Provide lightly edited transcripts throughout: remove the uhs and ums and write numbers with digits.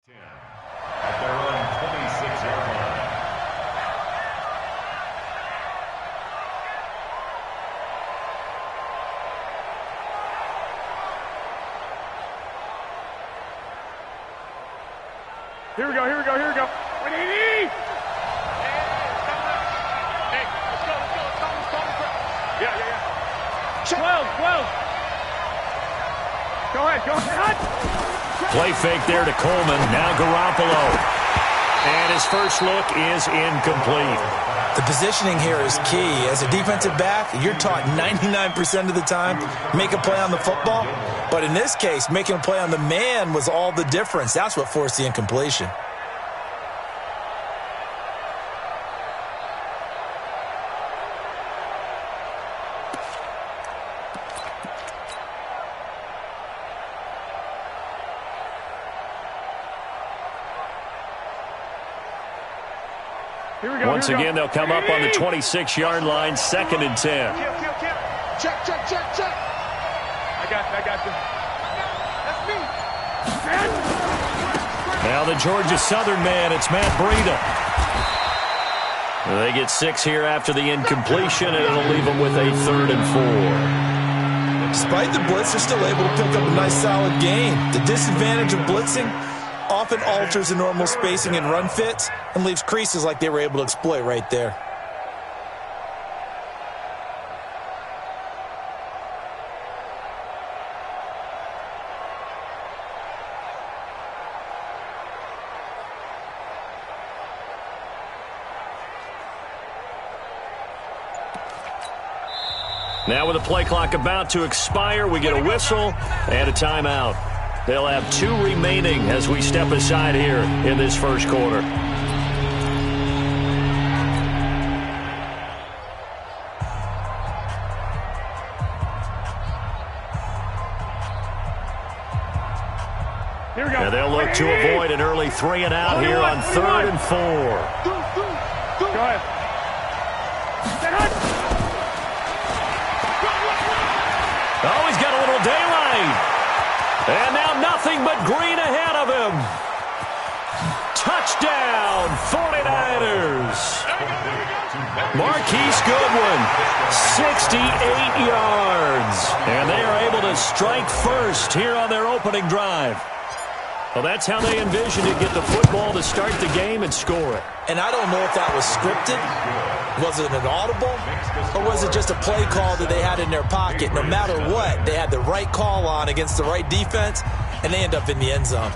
At their own 26-yard line. Here we go. Hey, let's go. Yeah. 12. Go ahead. Play fake there to Coleman. Now Garoppolo. And his first look is incomplete. The positioning here is key. As a defensive back, you're taught 99% of the time, make a play on the football. But in this case, making a play on the man was all the difference. That's what forced the incompletion. Once again, they'll come up on the 26-yard line, 2nd and 10. Check. I got this. That's me. Now the Georgia Southern man, it's Matt Breida. They get 6 here after the incompletion, and it'll leave them with a 3rd and 4. Despite the blitz, they're still able to pick up a nice, solid gain. The disadvantage of blitzing often alters the normal spacing and run fits and leaves creases like they were able to exploit right there. Now with the play clock about to expire, we get a whistle and a timeout. They'll have 2 remaining as we step aside here in this first quarter. Here we go. And they'll look to avoid an early 3 and out here on 3rd and 4. Go ahead. Oh, he's got a little daylight. And now nothing but green ahead of him. Touchdown, 49ers. Marquise Goodwin, 68 yards. And they are able to strike first here on their opening drive. Well, that's how they envisioned it, get the football to start the game and score it. And I don't know if that was scripted. Was it an audible? Or was it just a play call that they had in their pocket? No matter what, they had the right call on against the right defense, and they end up in the end zone.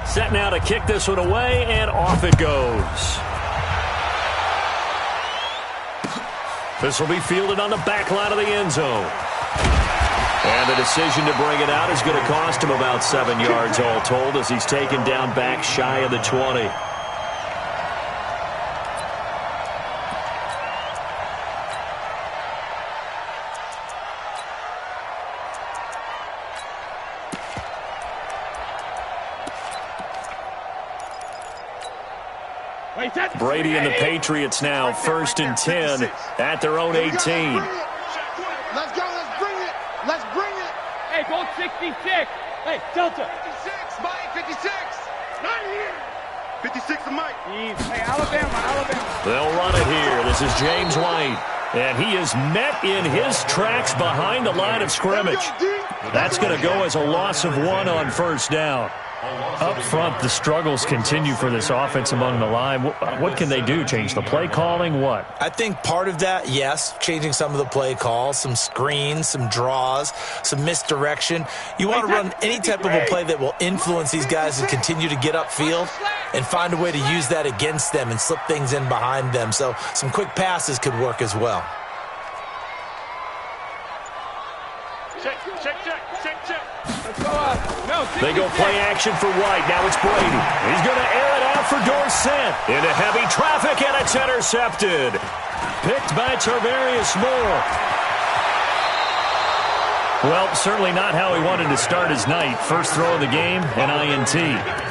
Set now to kick this one away, and off it goes. This will be fielded on the back line of the end zone. And the decision to bring it out is going to cost him about 7 yards all told as he's taken down back shy of the 20. Brady and the Patriots now 1st and 10 at their own 18. Let's go. Let's bring it. Hey, go 66. Hey, Delta. 56, Mike, 56. Not here. 56 to Mike. Hey, Alabama. They'll run it here. This is James White. And he is met in his tracks behind the line of scrimmage. That's going to go as a loss of 1 on first down. Up front, the struggles continue for this offense among the line. What can they do? Change the play calling? What? I think part of that, yes, changing some of the play calls, some screens, some draws, some misdirection. You want to run any type of a play that will influence these guys to continue to get upfield and find a way to use that against them and slip things in behind them. So some quick passes could work as well. Check. They go play action for White. Now it's Brady. He's going to air it out for Dorsett. Into heavy traffic, and it's intercepted. Picked by Tarvarius Moore. Well, certainly not how he wanted to start his night. First throw of the game, an INT.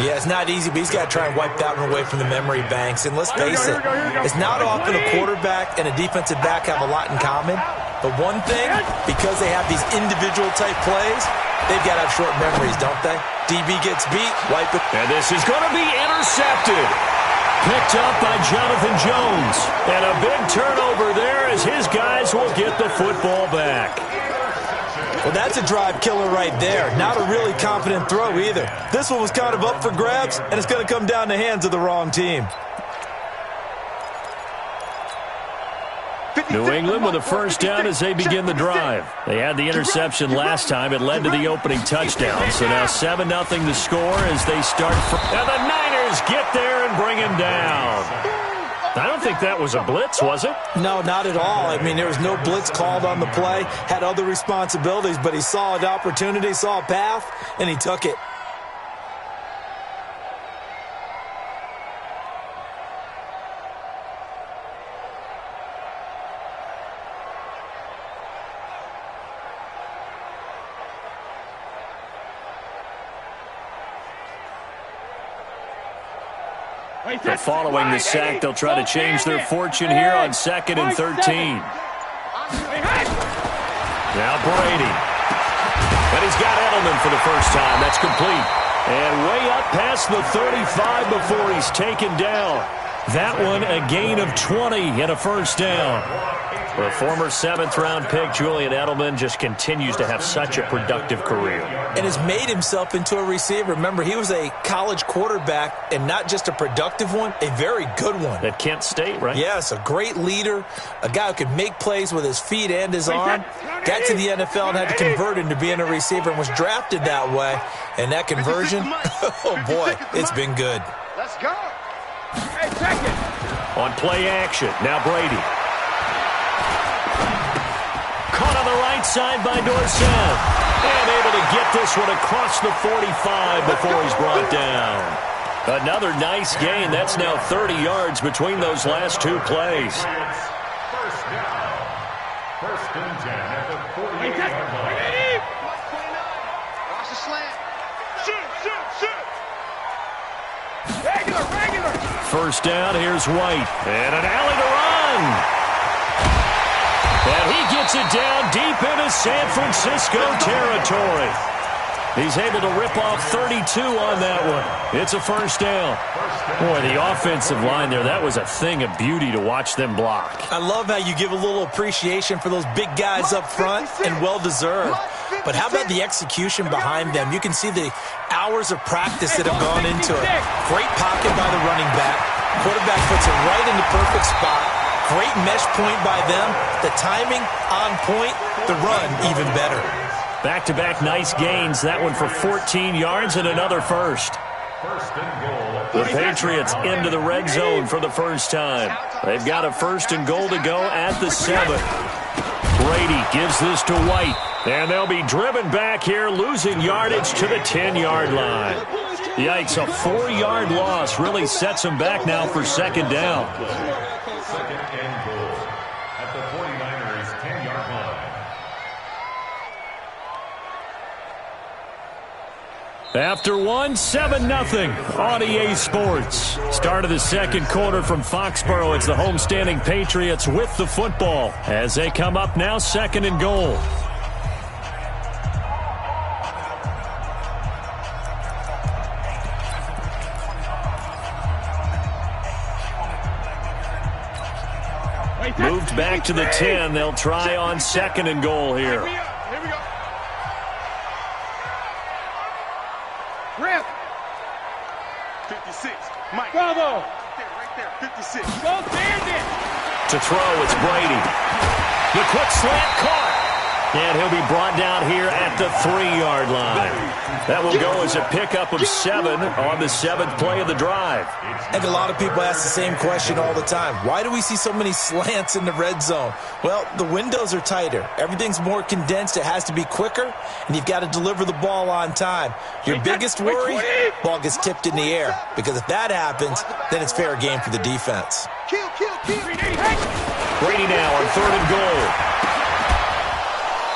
Yeah, it's not easy, but he's got to try and wipe that one away from the memory banks. And let's face it, it's not often a quarterback and a defensive back have a lot in common. But one thing, because they have these individual type plays, they've got to have short memories, don't they? DB gets beat, wipe it. And this is going to be intercepted. Picked up by Jonathan Jones. And a big turnover there as his guys will get the football back. Well, that's a drive killer right there. Not a really confident throw either. This one was kind of up for grabs, and it's going to come down the hands of the wrong team. New England with a first down as they begin the drive. They had the interception last time. It led to the opening touchdown. So now 7-0 to score as they start. And the Niners get there and bring him down. I don't think that was a blitz, was it? No, not at all. I mean, there was no blitz called on the play. Had other responsibilities, but he saw an opportunity, saw a path, and he took it. But following the sack, they'll try to change their fortune here on 2nd and 13. Now Brady. And he's got Edelman for the first time. That's complete. And way up past the 35 before he's taken down. That one a gain of 20 and a first down. The former 7th-round pick, Julian Edelman, just continues to have such a productive career. And has made himself into a receiver. Remember, he was a college quarterback, and not just a productive one, a very good one. At Kent State, right? Yes, a great leader, a guy who could make plays with his feet and his arm. Got to the NFL and had to convert into being a receiver and was drafted that way. And that conversion, oh boy, it's been good. Let's go. Hey, second. On play action, now Brady. Caught on the right side by Dorsett. And able to get this one across the 45 before he's brought down. Another nice gain. That's now 30 yards between those last two plays. First down. First and 10 at the 48-yard line. Watch the slant. Shoot. Regular. First down, here's White. And an alley to run. And he gets it down deep into San Francisco territory. He's able to rip off 32 on that one. It's a first down. Boy, the offensive line there, that was a thing of beauty to watch them block. I love how you give a little appreciation for those big guys up front, and well-deserved. But how about the execution behind them? You can see the hours of practice that have gone into it. Great pocket by the running back. Quarterback puts it right in the perfect spot. Great mesh point by them. The timing on point. The run even better. Back-to-back nice gains. That one for 14 yards and another first. First and goal. The Patriots into the red zone for the first time. They've got a first and goal to go at the 7. Brady gives this to White. And they'll be driven back here, losing yardage to the 10-yard line. Yikes, a 4-yard loss really sets them back now for second down. Second and goal at the 49ers' 10-yard line. After one, 7-0 on EA Sports. Start of the second quarter from Foxborough. It's the homestanding Patriots with the football as they come up now, second and goal. Moved back to the 10. They'll try on second and goal here. Here we go. Rip. 56. Mike. Bravo. Right there. 56. Go Bandit. To throw, it's Brady. The quick slant caught. And he'll be brought down here at the 3-yard line. That will go as a pickup of 7 on the 7th play of the drive. And a lot of people ask the same question all the time. Why do we see so many slants in the red zone? Well, the windows are tighter. Everything's more condensed. It has to be quicker, and you've got to deliver the ball on time. Your biggest worry, ball gets tipped in the air. Because if that happens, then it's fair game for the defense. Brady now on 3rd and goal.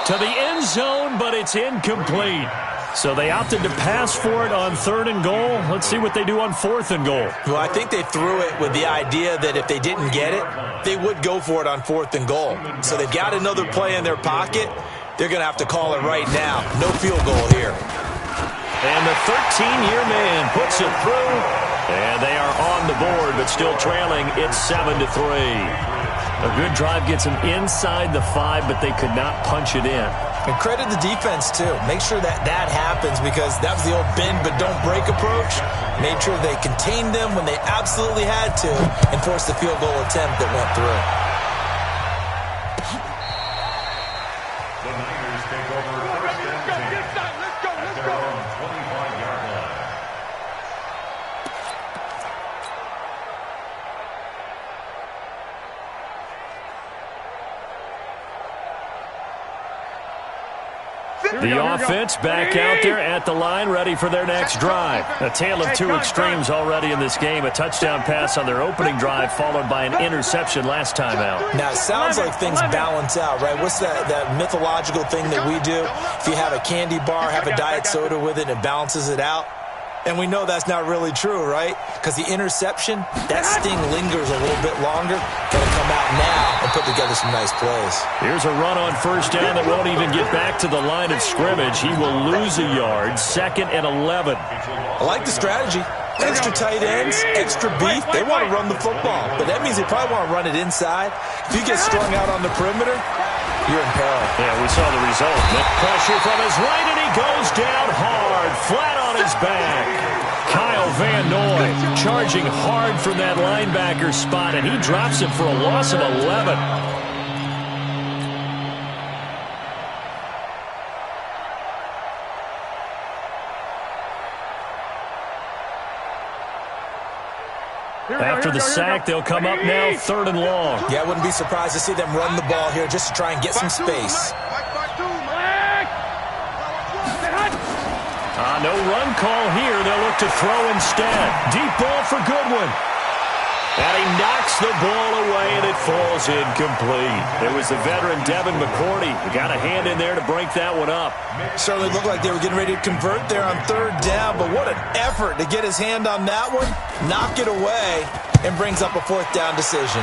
To the end zone, but it's incomplete. So they opted to pass for it on 3rd and goal. Let's see what they do on 4th and goal. Well, I think they threw it with the idea that if they didn't get it, they would go for it on 4th and goal. So they've got another play in their pocket. They're going to have to call it right now. No field goal here. And the 13-year man puts it through. And they are on the board, but still trailing. It's 7-3. A good drive gets them inside the 5, but they could not punch it in. And credit the defense, too. Make sure that happens because that was the old bend but don't break approach. Made sure they contained them when they absolutely had to and forced the field goal attempt that went through. The Niners take over first and 10 at their own 25-yard line. The offense back out there at the line, ready for their next drive. A tale of two extremes already in this game. A touchdown pass on their opening drive, followed by an interception last time out. Now, it sounds like things balance out, right? What's that mythological thing that we do? If you have a candy bar, have a diet soda with it, and it balances it out. And we know that's not really true, right? Because the interception, that sting lingers a little bit longer. Got to come out now and put together some nice plays. Here's a run on first down that won't even get back to the line of scrimmage. He will lose a yard, 2nd and 11. I like the strategy. Extra tight ends, extra beef. They want to run the football, but that means they probably want to run it inside. If you get strung out on the perimeter, you're in peril. Yeah, we saw the result. The pressure from his right, and he goes down hard, flat on his back. Kyle Van Noy charging hard from that linebacker spot, and he drops him for a loss of 11. After the sack, they'll come up now 3rd and long. Yeah, I wouldn't be surprised to see them run the ball here just to try and get some space. No run call here. They'll look to throw instead. Deep ball for Goodwin. And he knocks the ball away, and it falls incomplete. It was the veteran Devin McCourty who got a hand in there to break that one up. Certainly looked like they were getting ready to convert there on 3rd down, but what an effort to get his hand on that one, knock it away, and brings up a 4th down decision.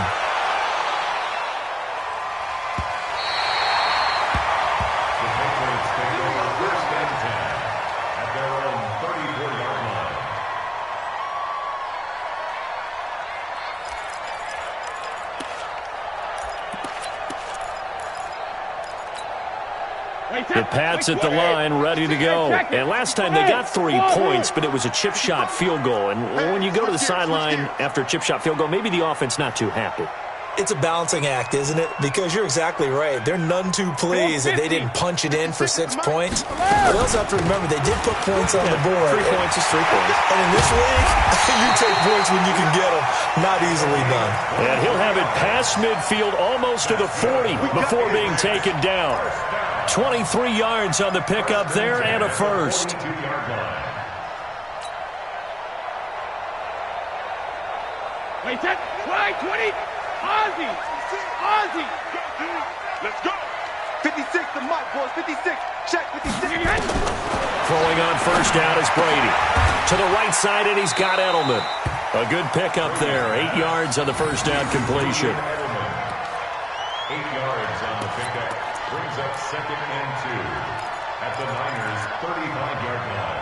The Pats at the line, ready to go. And last time they got 3 points, but it was a chip shot field goal. And when you go to the sideline after a chip shot field goal, maybe the offense not too happy. It's a balancing act, isn't it? Because you're exactly right. They're none too pleased that they didn't punch it in for 6 points. But also have to remember, they did put points on the board. 3 points is 3 points. And in this league, you take points when you can get them. Not easily done. And he'll have it past midfield almost to the 40 before being taken down. 23 yards on the pickup there and a first. Wait, that try 20. Ozzy. Let's go. 56 to Mike, boys. 56. Check 56. Throwing on first down is Brady. To the right side, and he's got Edelman. A good pickup there. 8 yards on the first down completion. 8 yards on the pickup. Brings up 2nd and 2 at the Niners' 35-yard line.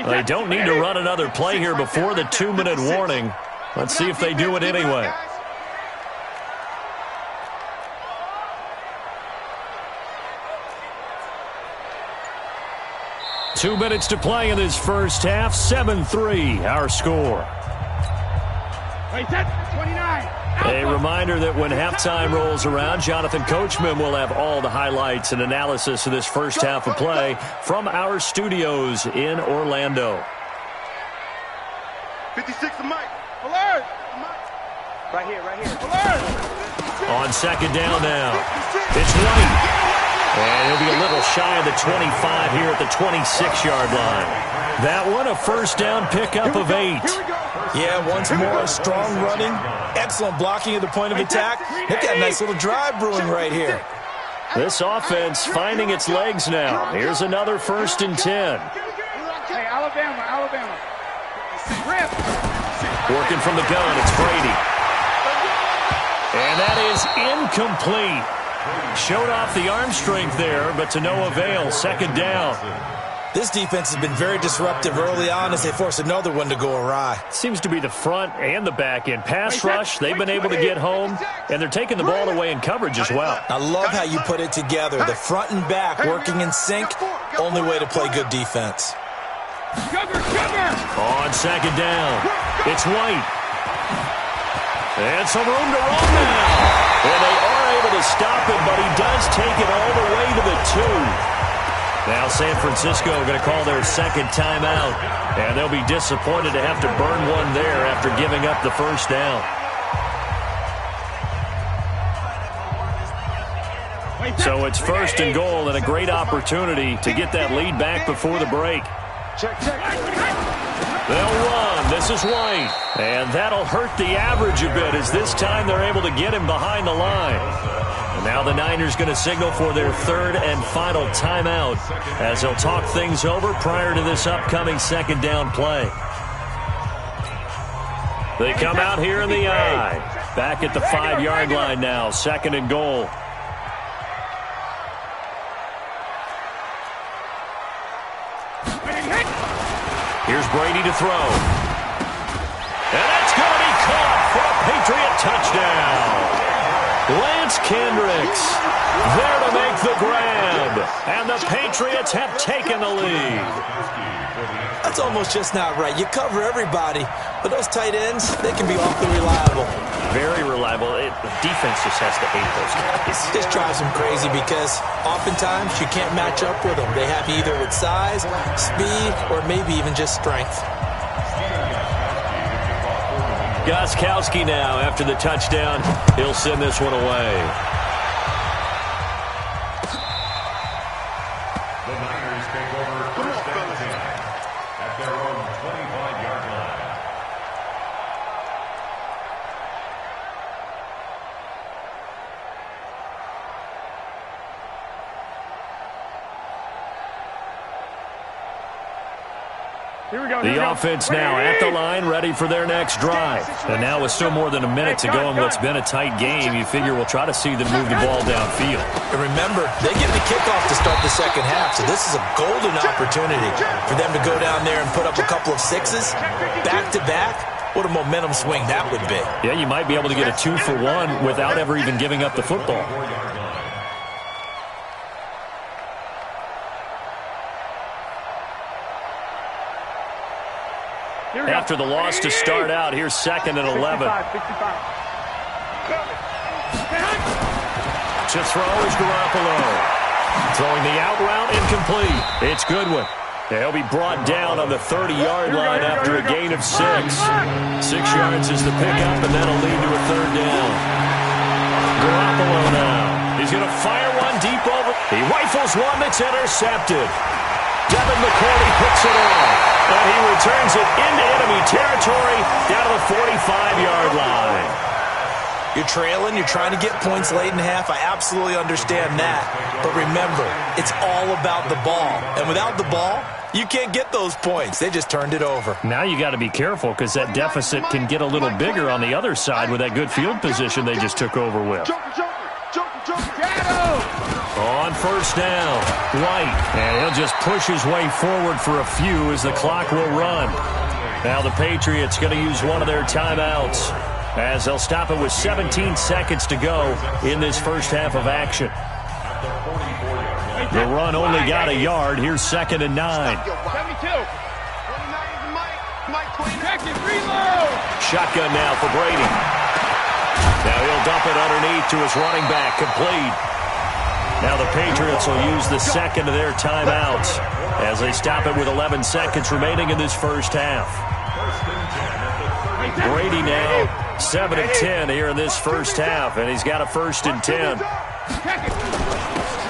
They don't need to run another play here before the 2-minute warning. Let's see if they do it anyway. Two minutes to play in this first half. 7-3, our score. Wait, that 29. A reminder that when halftime rolls around, Jonathan Coachman will have all the highlights and analysis of this first half of play from our studios in Orlando. 56 to Mike. Alert! Right here. Alert! On second down now, it's White. And he'll be a little shy of the 25 here at the 26-yard line. That one, a first down pickup of 8. Yeah, once more, strong running, excellent blocking at the point of attack. They've got a nice little drive brewing right here. This offense finding its legs now. Here's another 1st and 10. Hey, Alabama. Rip. Working from the gun, it's Brady. And that is incomplete. Showed off the arm strength there, but to no avail. Second down. This defense has been very disruptive early on as they force another one to go awry. Seems to be the front and the back end. Pass rush, they've been able to get home, and they're taking the ball away in coverage as well. I love how you put it together. The front and back working in sync, only way to play good defense. Cover! On second down, it's White. And some room to run now. And they are able to stop him, but he does take it all the way to the 2. Now San Francisco going to call their second timeout, and they'll be disappointed to have to burn one there after giving up the first down. So it's 1st and goal and a great opportunity to get that lead back before the break. They'll run. This is White. And that'll hurt the average a bit as this time they're able to get him behind the line. And now the Niners going to signal for their 3rd and final timeout as they'll talk things over prior to this upcoming second down play. They come out here in the I. Back at the 5-yard line now. 2nd and goal. Here's Brady to throw. And that's going to be caught for a Patriot touchdown. Lance Kendricks there to make the grab. And the Patriots have taken the lead. That's almost just not right. You cover everybody, but those tight ends, they can be awfully reliable. Very reliable. The defense just has to hate those guys. This drives them crazy because oftentimes you can't match up with them. They have either with size, speed, or maybe even just strength. Gostkowski now after the touchdown. He'll send this one away. The Niners take over 1st and 10 at their own 25-yard line. The offense now at the line, ready for their next drive. And now with still more than a minute to go in what's been a tight game, you figure we'll try to see them move the ball downfield. And remember, they get the kickoff to start the second half, so this is a golden opportunity for them to go down there and put up a couple of 6s back-to-back. What a momentum swing that would be. Yeah, you might be able to get a 2-for-1 without ever even giving up the football. After the loss to start out, here's 2nd and 11. To throw is Garoppolo. Throwing the out route, incomplete. It's Goodwin. He'll be brought down on the 30-yard line after a gain of 6. 6 yards is the pickup, and that'll lead to a 3rd down. Garoppolo now. He's going to fire one deep over. He rifles one that's intercepted. Devin McCourty picks it off. And he returns it into enemy territory down to the 45-yard line. You're trailing, you're trying to get points late in half. I absolutely understand that. But remember, it's all about the ball. And without the ball, you can't get those points. They just turned it over. Now you got to be careful because that deficit can get a little bigger on the other side with that good field position they just took over with. On 1st down, White, and he'll just push his way forward for a few as the clock will run. Now the Patriots going to use one of their timeouts as they'll stop it with 17 seconds to go in this first half of action. The run only got a yard. Here's 2nd and 9. 72. Reload. Shotgun now for Brady. Now he'll dump it underneath to his running back, complete. Now the Patriots will use the second of their timeouts as they stop it with 11 seconds remaining in this first half. Brady now 7 of 10 here in this first half, and he's got a 1st and 10.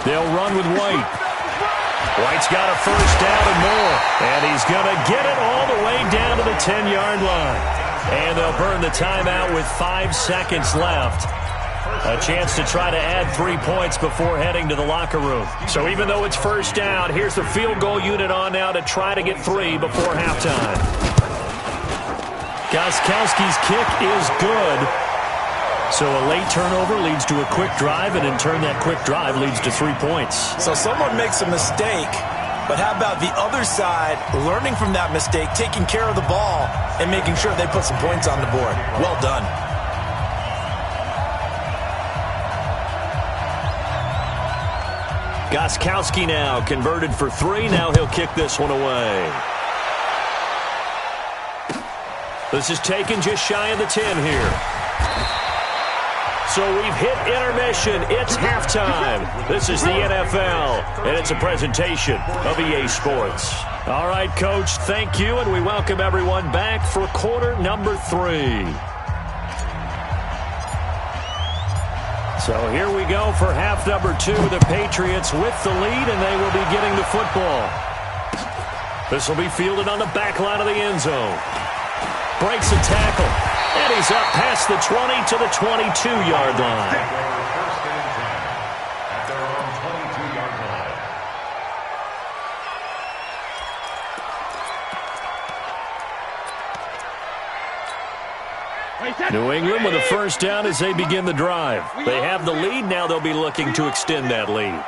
They'll run with White. White's got a 1st down and more, and he's going to get it all the way down to the 10-yard line. And they'll burn the timeout with 5 seconds left. A chance to try to add 3 points before heading to the locker room. So even though it's 1st down, here's the field goal unit on now to try to get 3 before halftime. Gostkowski's kick is good. So a late turnover leads to a quick drive, and in turn that quick drive leads to 3 points. So someone makes a mistake, but how about the other side learning from that mistake, taking care of the ball, and making sure they put some points on the board? Well done. Gostkowski now converted for 3. Now he'll kick this one away. This is taken just shy of the 10 here. So we've hit intermission. It's halftime. This is the NFL, and it's a presentation of EA Sports. All right, Coach, thank you, and we welcome everyone back for quarter number 3. So here we go for half number 2. The Patriots with the lead, and they will be getting the football. This will be fielded on the back line of the end zone. Breaks a tackle, and he's up past the 20 to the 22-yard line. New England with a 1st down as they begin the drive. They have the lead. Now they'll be looking to extend that lead.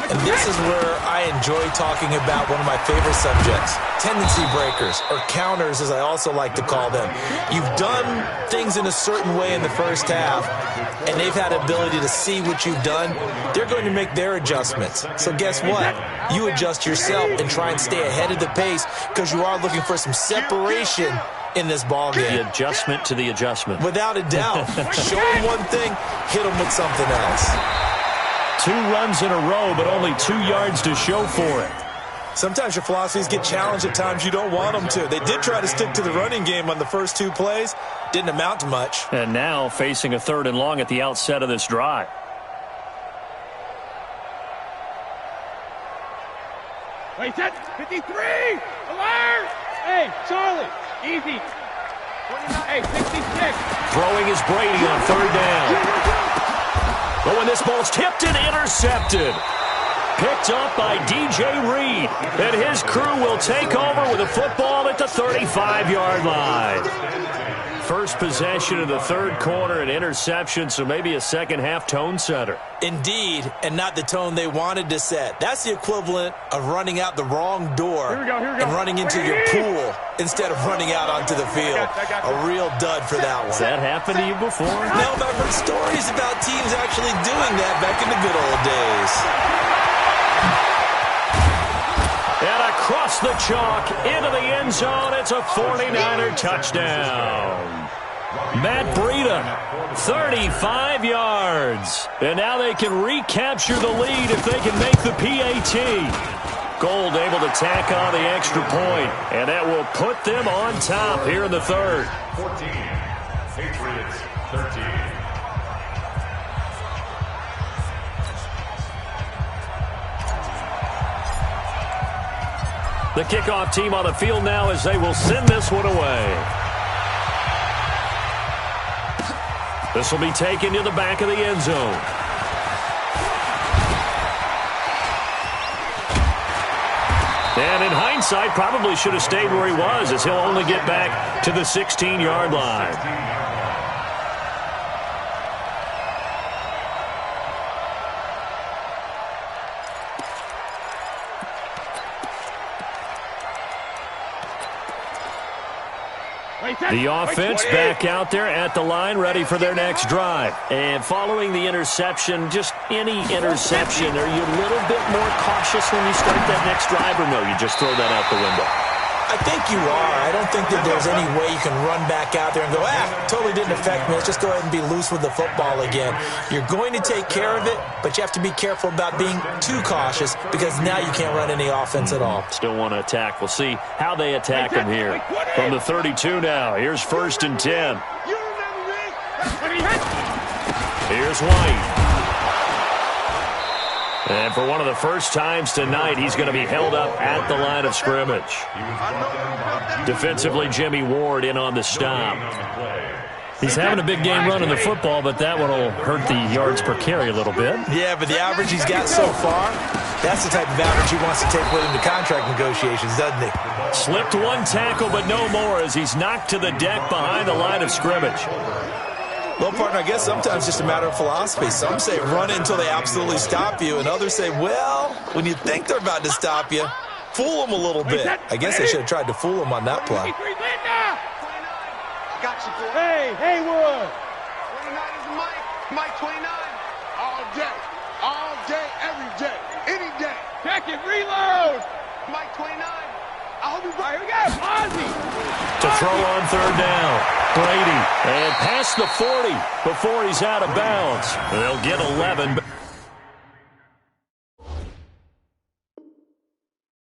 And this is where I enjoy talking about one of my favorite subjects, tendency breakers, or counters as I also like to call them. You've done things in a certain way in the first half, and they've had the ability to see what you've done. They're going to make their adjustments. So guess what? You adjust yourself and try and stay ahead of the pace because you are looking for some separation in this ball game. The adjustment to the adjustment. Without a doubt. Show them one thing, hit them with something else. 2 runs in a row, but only 2 yards to show for it. Sometimes your philosophies get challenged at times you don't want them to. They did try to stick to the running game on the first 2 plays. Didn't amount to much. And now facing a 3rd and long at the outset of this drive. Wait, set, 53! Alert! Hey, Charlie, easy. Hey, 66. Throwing is Brady on 3rd down. Oh, and this ball's tipped and intercepted. Picked up by DJ Reed. And his crew will take over with a football at the 35-yard line. First possession of the 3rd quarter, an interception, so maybe a second-half tone setter. Indeed, and not the tone they wanted to set. That's the equivalent of running out the wrong door and running into your pool instead of running out onto the field. A real dud for that one. Has that happened to you before? No, but I've heard stories about teams actually doing that back in the good old days. And across the chalk, into the end zone, it's a 49er touchdown. Matt Breida, 35 yards. And now they can recapture the lead if they can make the PAT. Gold able to tack on the extra point, and that will put them on top here in the 3rd. 14, Patriots 13. The kickoff team on the field now as they will send this one away. This will be taken to the back of the end zone. And in hindsight, probably should have stayed where he was, as he'll only get back to the 16-yard line. The offense back out there at the line, ready for their next drive. And following the interception, just any interception, are you a little bit more cautious when you start that next drive, or no, you just throw that out the window? I think you are. I don't think that there's any way you can run back out there and go, totally didn't affect me. Let's just go ahead and be loose with the football again. You're going to take care of it, but you have to be careful about being too cautious because now you can't run any offense at all. Still want to attack. We'll see how they attack him here. From the 32 now, here's 1st and 10. Here's White. And for one of the first times tonight, he's going to be held up at the line of scrimmage. Defensively, Jimmy Ward in on the stop. He's having a big game running the football, but that one will hurt the yards per carry a little bit. Yeah, but the average he's got so far, that's the type of average he wants to take with him to contract negotiations, doesn't he? Slipped one tackle, but no more as he's knocked to the deck behind the line of scrimmage. Well, partner, I guess sometimes it's just a matter of philosophy. Some say run it until they absolutely stop you, and others say, well, when you think they're about to stop you, fool them a little bit. I guess they should have tried to fool him on that play. Got you, boy. Hey, Haywood. 29 is Mike. Mike 29. All day, every day, any day. Check it, reload. Mike 29. I hope he's right. Here we go. Ozzy. To throw on 3rd down. Brady. And past the 40 before he's out of bounds. They'll get 11.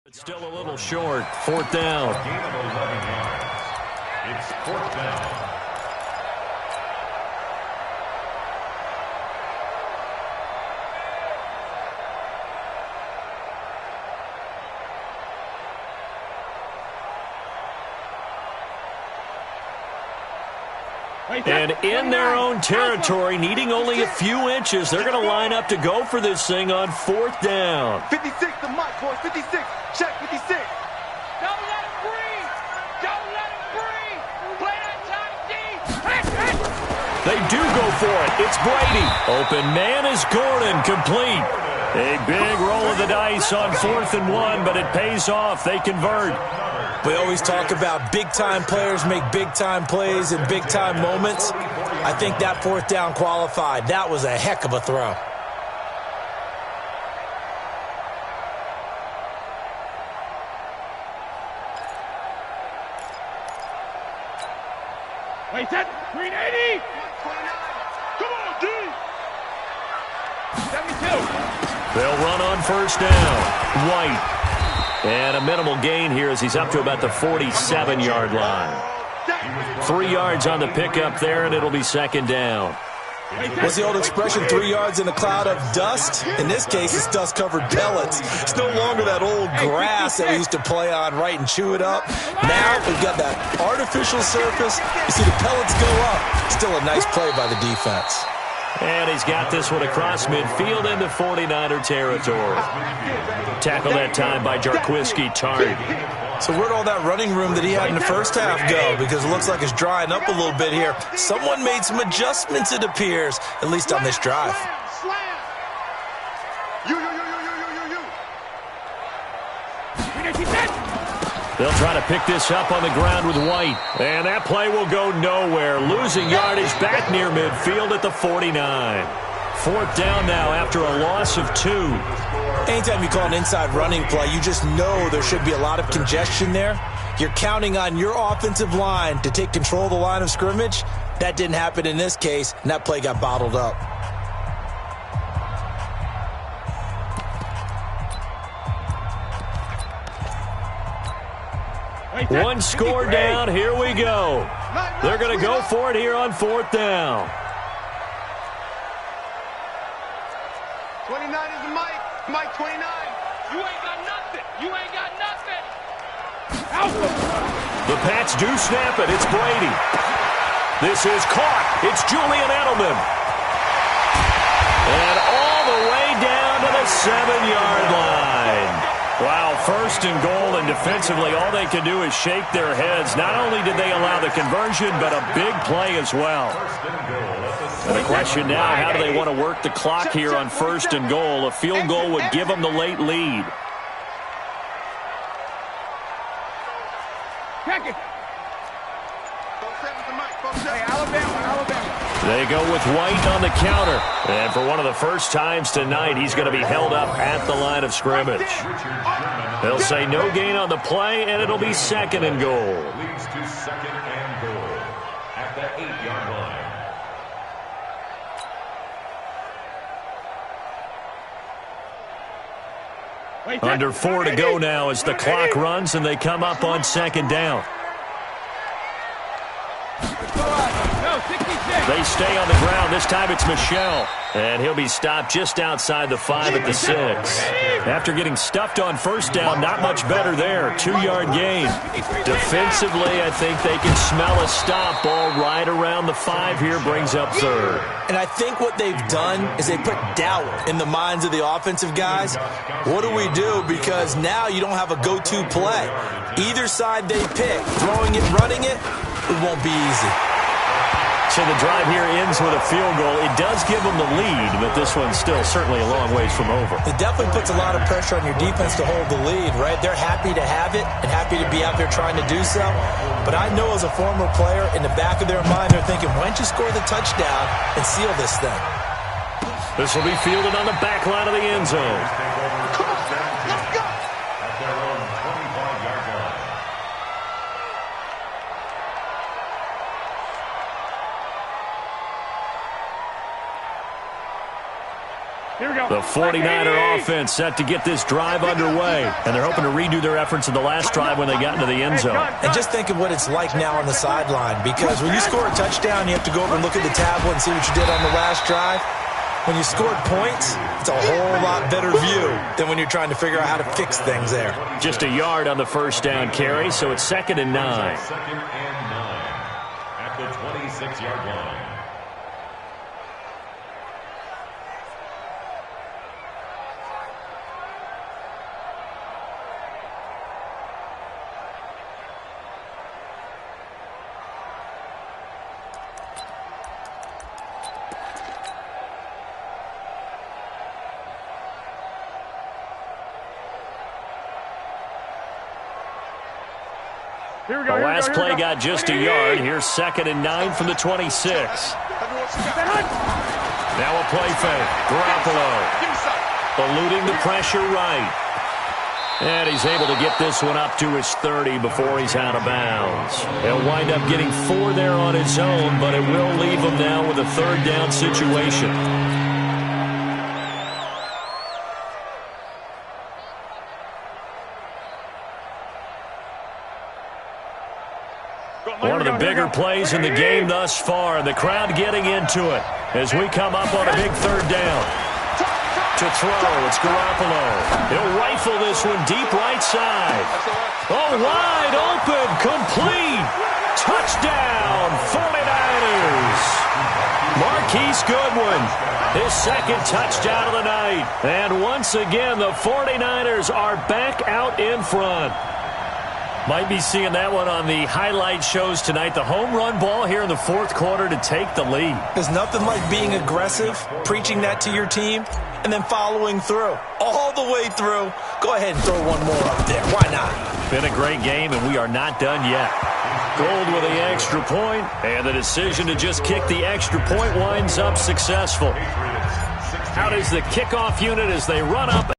It's still a little short. 4th down. Gain of 11 yards. It's 4th down. And in their own territory, needing only a few inches, they're going to line up to go for this thing on 4th down. 56 to Mike, boys. 56. Check 56. Don't let him breathe. Don't let him breathe. Play that tight D. They do go for it. It's Brady. Open man is Gordon, complete. A big roll of the dice on 4th and 1, but it pays off. They convert. We always talk about big-time players make big-time plays in big-time moments. I think that 4th down qualified. That was a heck of a throw. Wait, that 380. Come on, D. 72. They'll run on 1st down. White. And a minimal gain here as he's up to about the 47-yard line. 3 yards on the pickup there, and it'll be 2nd down. What's the old expression, 3 yards in a cloud of dust? In this case, it's dust-covered pellets. It's no longer that old grass that we used to play on, right, and chew it up. Now we've got that artificial surface. You see the pellets go up. Still a nice play by the defense. And he's got this one across midfield into 49er territory. Tackled that time by Jarquiski Tart. So where'd all that running room that he had in the first half go? Because it looks like it's drying up a little bit here. Someone made some adjustments, it appears, at least on this drive. They'll try to pick this up on the ground with White. And that play will go nowhere. Losing yardage back near midfield at the 49. 4th down now after a loss of 2. Anytime you call an inside running play, you just know there should be a lot of congestion there. You're counting on your offensive line to take control of the line of scrimmage. That didn't happen in this case, and that play got bottled up. One score down. Here we go. They're going to go for it here on 4th down. 29 is Mike. Mike 29. You ain't got nothing. You ain't got nothing. The Pats do snap it. It's Brady. This is caught. It's Julian Edelman. And all the way down to the 7-yard line. Wow, 1st and goal, and defensively all they can do is shake their heads. Not only did they allow the conversion, but a big play as well. And the question now, how do they want to work the clock here on 1st and goal? A field goal would give them the late lead. Check it. They go with White on the counter. And for one of the first times tonight, he's going to be held up at the line of scrimmage. They'll say no gain on the play, and it'll be second and goal. Leads to second and goal at the 8-yard line. Under 4 to go now as the clock runs, and they come up on second down. They stay on the ground. This time it's Michel. And he'll be stopped just outside the 5 at the 6. After getting stuffed on first down, not much better there. 2-yard gain. Defensively, I think they can smell a stop. Ball right around the 5 here, brings up third. And I think what they've done is they put doubt in the minds of the offensive guys. What do we do? Because now you don't have a go-to play. Either side they pick, throwing it, running it, it won't be easy. So the drive here ends with a field goal. It does give them the lead, but this one's still certainly a long ways from over. It definitely puts a lot of pressure on your defense to hold the lead, right? They're happy to have it and happy to be out there trying to do so. But I know as a former player, in the back of their mind, they're thinking, why don't you score the touchdown and seal this thing? This will be fielded on the back line of the end zone. Come on, let's go! At their own 25-yard line. The 49er offense set to get this drive underway, and they're hoping to redo their efforts in the last drive when they got into the end zone. And just think of what it's like now on the sideline, because when you score a touchdown, you have to go over and look at the tablet and see what you did on the last drive. When you scored points, it's a whole lot better view than when you're trying to figure out how to fix things there. Just a yard on the first down carry, so it's 2nd and 9. Second and 9 at the 26-yard line. The last play got just a yard. Here's 2nd and 9 from the 26. Now a play fake. Garoppolo eluding the pressure right. And he's able to get this one up to his 30 before he's out of bounds. He'll wind up getting 4 there on his own, but it will leave him now with a 3rd down situation. One of the bigger plays in the game thus far. The crowd getting into it as we come up on a big 3rd down. To throw, it's Garoppolo. He'll rifle this one deep right side. Oh, wide open, complete. Touchdown, 49ers. Marquise Goodwin, his 2nd touchdown of the night. And once again, the 49ers are back out in front. Might be seeing that one on the highlight shows tonight. The home run ball here in the 4th quarter to take the lead. There's nothing like being aggressive, preaching that to your team, and then following through. All the way through. Go ahead and throw one more up there. Why not? Been a great game, and we are not done yet. Gold with the extra point, and the decision to just kick the extra point winds up successful. Out is the kickoff unit as they run up.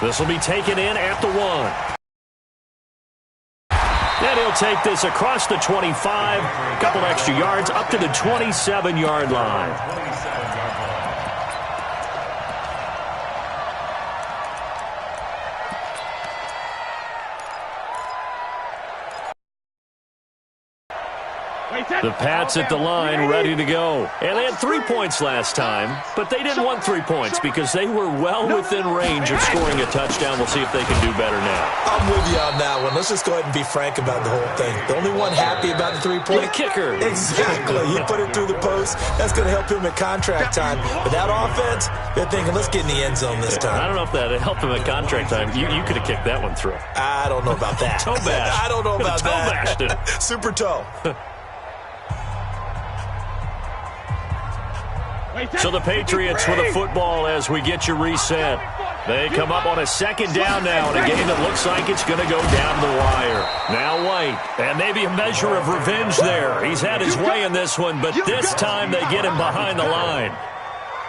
This will be taken in at the 1. And he'll take this across the 25, a couple extra yards up to the 27-yard line. The Pats at the line, ready to go. And they had 3 points last time, but they didn't want 3 points because they were well within range of scoring a touchdown. We'll see if they can do better now. I'm with you on that one. Let's just go ahead and be frank about the whole thing. The only one happy about the 3-point kicker. Exactly. He put it through the post. That's going to help him at contract time. But that offense, they're thinking, let's get in the end zone this time. I don't know if that helped him at contract time. You could have kicked that one through. I don't know about that. Toe bash. I don't know about toe that. Bashed it. Super toe. So the Patriots with a football as we get you reset. They come up on a second down now in a game that looks like it's going to go down the wire. Now White, and maybe a measure of revenge there. He's had his way in this one, but this time they get him behind the line.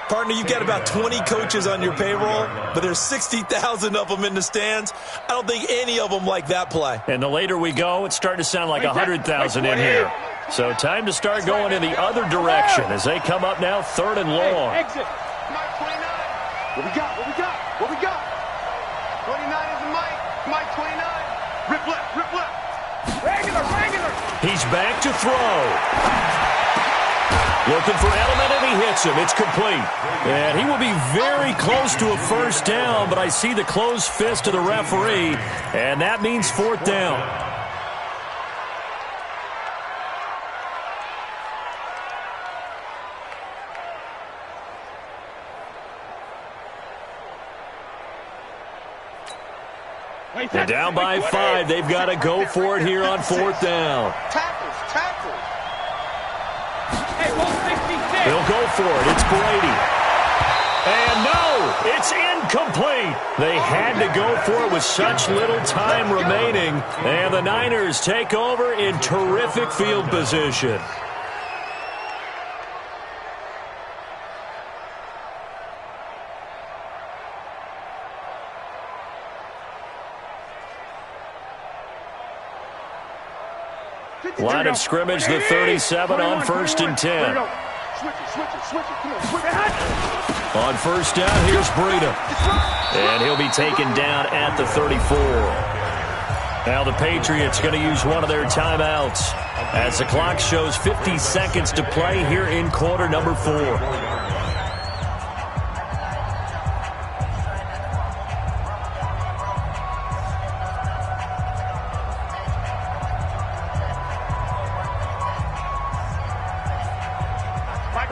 Partner, you've got about 20 coaches on your payroll, but there's 60,000 of them in the stands. I don't think any of them like that play. And the later we go, it's starting to sound like 100,000 in here. So time to start going in the other direction as they come up now 3rd and long. Exit. What we got? What we got? What we got? 29 is the Mike. Mike 29. Rip left. Rip left. Regular. He's back to throw. Looking for Edelman, and he hits him. It's complete. And he will be very close to a first down, but I see the closed fist of the referee, and that means 4th down. And down by 5. They've got to go for it here on 4th down. Tackles. He'll go for it. It's Brady. And no, it's incomplete. They had to go for it with such little time remaining. And the Niners take over in terrific field position. Line of scrimmage, the 37 on 1st and 10. Switch it. Come on. On 1st down, here's Breida. And he'll be taken down at the 34. Now the Patriots going to use one of their timeouts as the clock shows 50 seconds to play here in quarter number 4.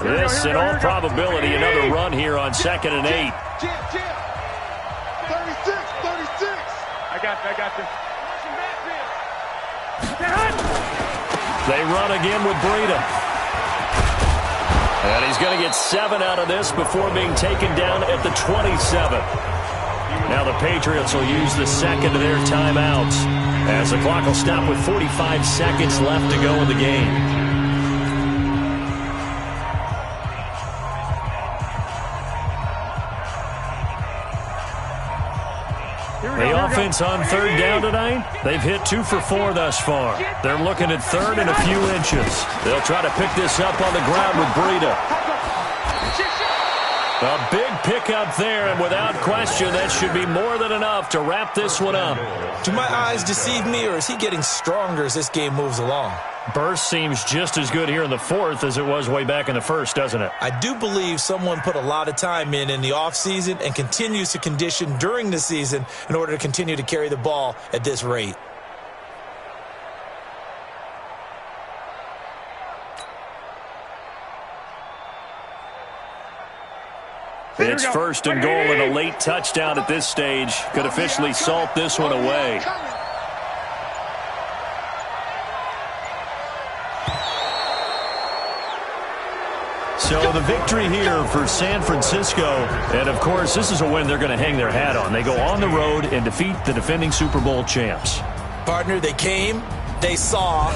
This, in all probability, another run here on 2nd and 8. 36. I got you. They run again with Breida. And he's going to get 7 out of this before being taken down at the 27. Now the Patriots will use the second of their timeouts as the clock will stop with 45 seconds left to go in the game. The offense on 3rd down tonight, they've hit 2 for 4 thus far. They're looking at 3rd and a few inches. They'll try to pick this up on the ground with Breida. A big pickup there, and without question, that should be more than enough to wrap this one up. Do my eyes deceive me, or is he getting stronger as this game moves along? Burst seems just as good here in the 4th as it was way back in the 1st, doesn't it? I do believe someone put a lot of time in the offseason and continues to condition during the season in order to continue to carry the ball at this rate. It's 1st and goal and a late touchdown at this stage could officially salt this one away. So the victory here for San Francisco, and of course this is a win they're going to hang their hat on. They go on the road and defeat the defending Super Bowl champs. Partner, they came, they saw,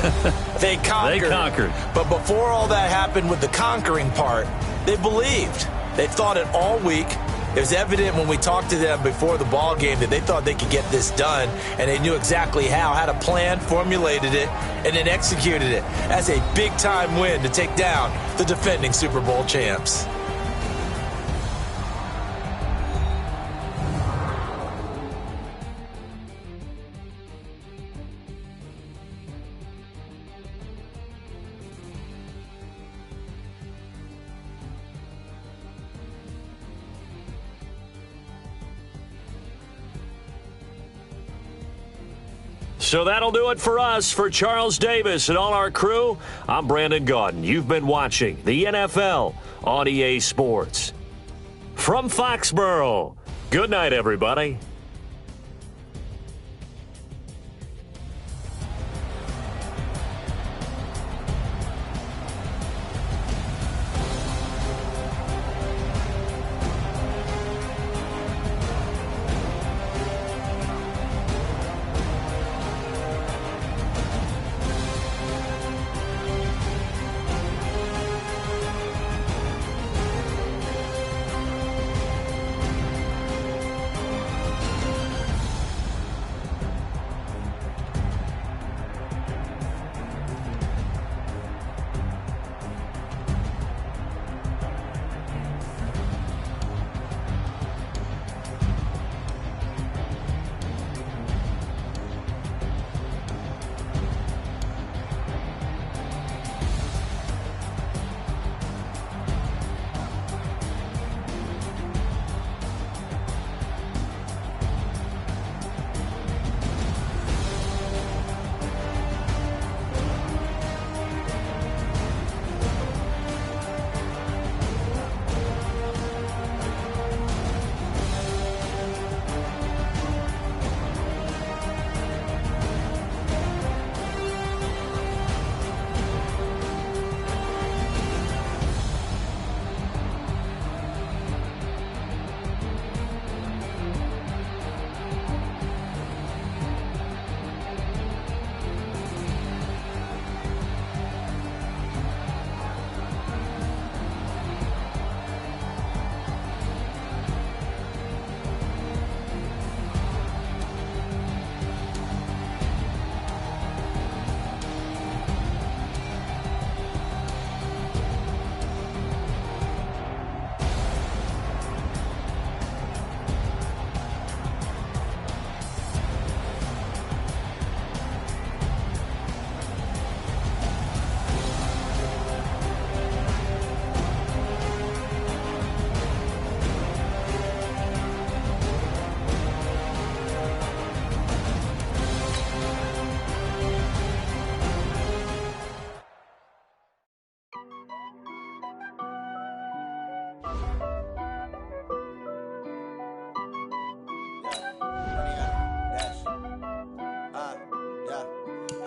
they conquered. They conquered. But before all that happened with the conquering part, they believed. They thought it all week. It was evident when we talked to them before the ball game that they thought they could get this done, and they knew exactly how, had a plan, formulated it, and then executed it. That's a big-time win to take down the defending Super Bowl champs. So that'll do it for us. For Charles Davis and all our crew, I'm Brandon Gaudin. You've been watching the NFL on EA Sports. From Foxborough, good night, everybody.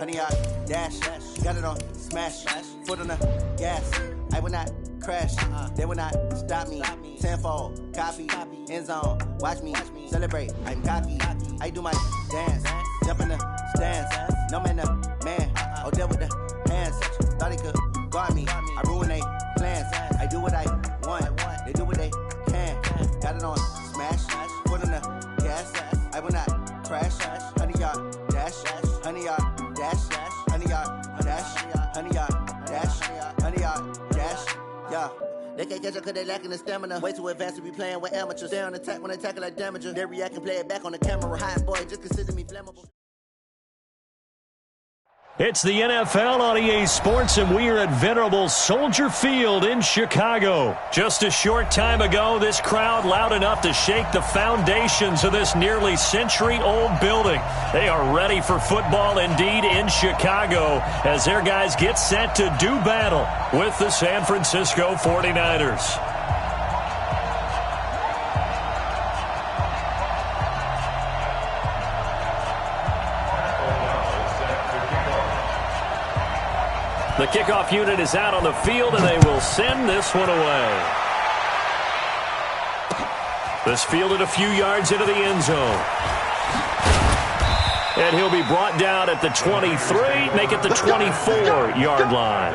100-yard dash. Got it on smash. Foot on the gas. I will not crash. They will not stop me. Tenfold, copy, end zone. Watch me celebrate. I'm cocky. I do my dance. Jump in the stands. No man, man. Oh, there with the hands. Thought he could guard me. I ruin they plans. I do what I want. They do what they can. Got it on smash. Foot on the gas. I will not crash. 100-yard dash. 100-yard dash. 100-yard dash. 100-yard dash. 100-yard dash. Yeah. They can't catch up because they lacking the stamina. Way too advanced to be playing with amateurs. Stay on attack when they tackle like damager. They react and play it back on the camera. Hot boy, just consider me flammable. It's the NFL on EA Sports, and we are at venerable Soldier Field in Chicago. Just a short time ago, this crowd loud enough to shake the foundations of this nearly century-old building. They are ready for football indeed in Chicago as their guys get set to do battle with the San Francisco 49ers. The kickoff unit is out on the field, and they will send this one away. This fielded a few yards into the end zone. And he'll be brought down at the 23, make it the 24-yard line.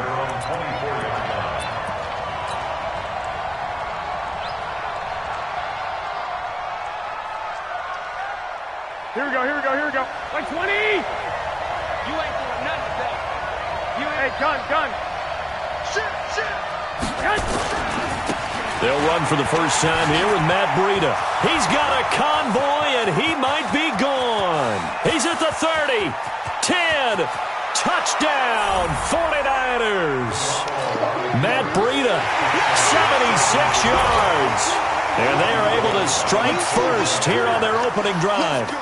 Here we go. Like 20! You ain't doing nothing today. Hey, gun. Shit. They'll run for the first time here with Matt Breida. He's got a convoy, and he might be gone. He's at the 30, 10, touchdown, 49ers. Matt Breida, 76 yards. And they are able to strike first here on their opening drive.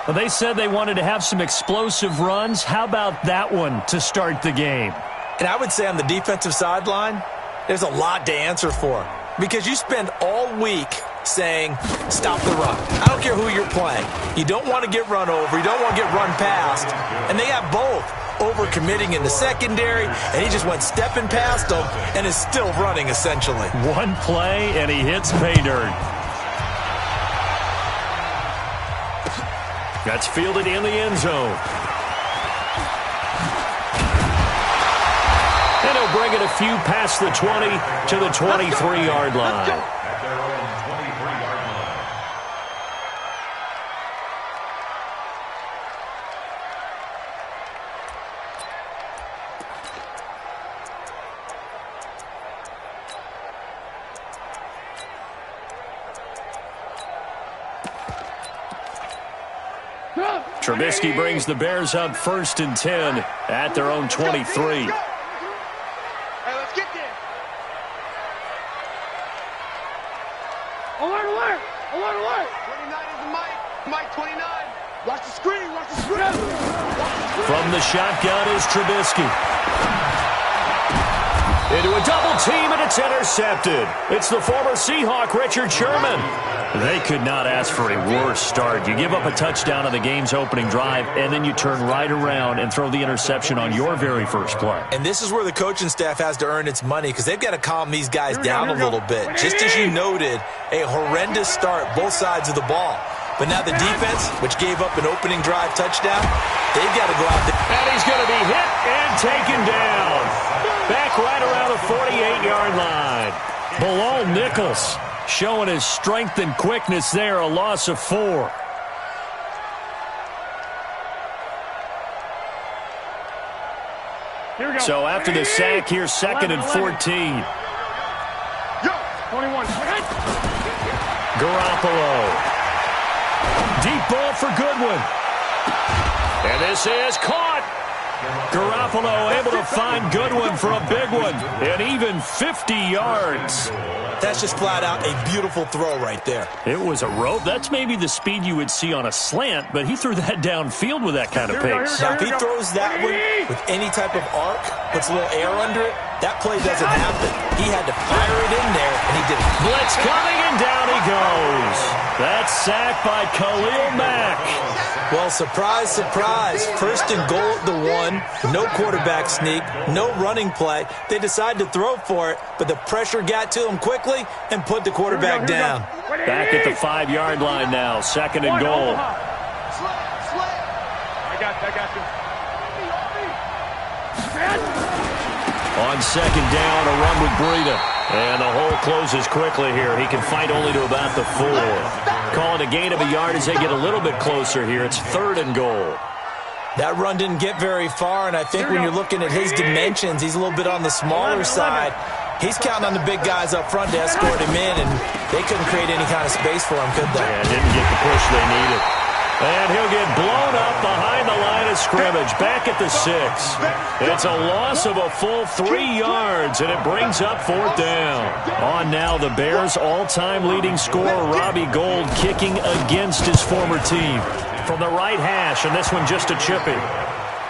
Well, they said they wanted to have some explosive runs. How about that one to start the game? And I would say on the defensive sideline, there's a lot to answer for. Because you spend all week saying, stop the run. I don't care who you're playing. You don't want to get run over. You don't want to get run past. And they have both. Over-committing in the secondary, and he just went stepping past them and is still running, essentially. One play, and he hits pay dirt. That's fielded in the end zone. And he'll bring it a few past the 20 to the 23-yard line. At their own 23-yard line. Trubisky brings the Bears up 1st and 10 at their own 23. Hey, let's get there. Alert. 29 is the Mike 29. Watch the screen. From the shotgun is Trubisky. Into a double team, and it's intercepted. It's the former Seahawk, Richard Sherman. They could not ask for a worse start. You give up a touchdown on the game's opening drive, and then you turn right around and throw the interception on your very first play. And this is where the coaching staff has to earn its money because they've got to calm these guys down a little bit. Just as you noted, a horrendous start, both sides of the ball. But now the defense, which gave up an opening drive touchdown, they've got to go out there. And he's going to be hit and taken down. Back right around the 48-yard line. Bilal Nichols showing his strength and quickness there, a loss of 4. So after the sack, here's 2nd and 14. 21. Garoppolo. Deep ball for Goodwin. And this is caught. Garoppolo able to find Goodwin for a big one. And even 50 yards. That's just flat out a beautiful throw right there. It was a rope. That's maybe the speed you would see on a slant, but he threw that downfield with that kind of pace. Now, if he throws that one with any type of arc, puts a little air under it, that play doesn't happen. He had to fire it in there, and he did it. Blitz coming, and down he goes. That's sacked by Khalil Mack. Well, surprise, surprise. First and goal at the 1. No quarterback sneak. No running play. They decided to throw for it, but the pressure got to them quickly and put the quarterback down. Back at the 5-yard line now. Second and goal. I got you. On second down, a run with Breida. And the hole closes quickly here. He can fight only to about the 4. Calling a gain of a yard as they get a little bit closer here. It's third and goal. That run didn't get very far, and I think when you're looking at his dimensions, he's a little bit on the smaller side. He's counting on the big guys up front to escort him in, and they couldn't create any kind of space for him, could they? Yeah, didn't get the push they needed. And he'll get blown up behind the line of scrimmage, back at the 6. It's a loss of a full 3 yards, and it brings up fourth down. On now, the Bears' all-time leading scorer, Robbie Gould, kicking against his former team. From the right hash, and this one just a chippy.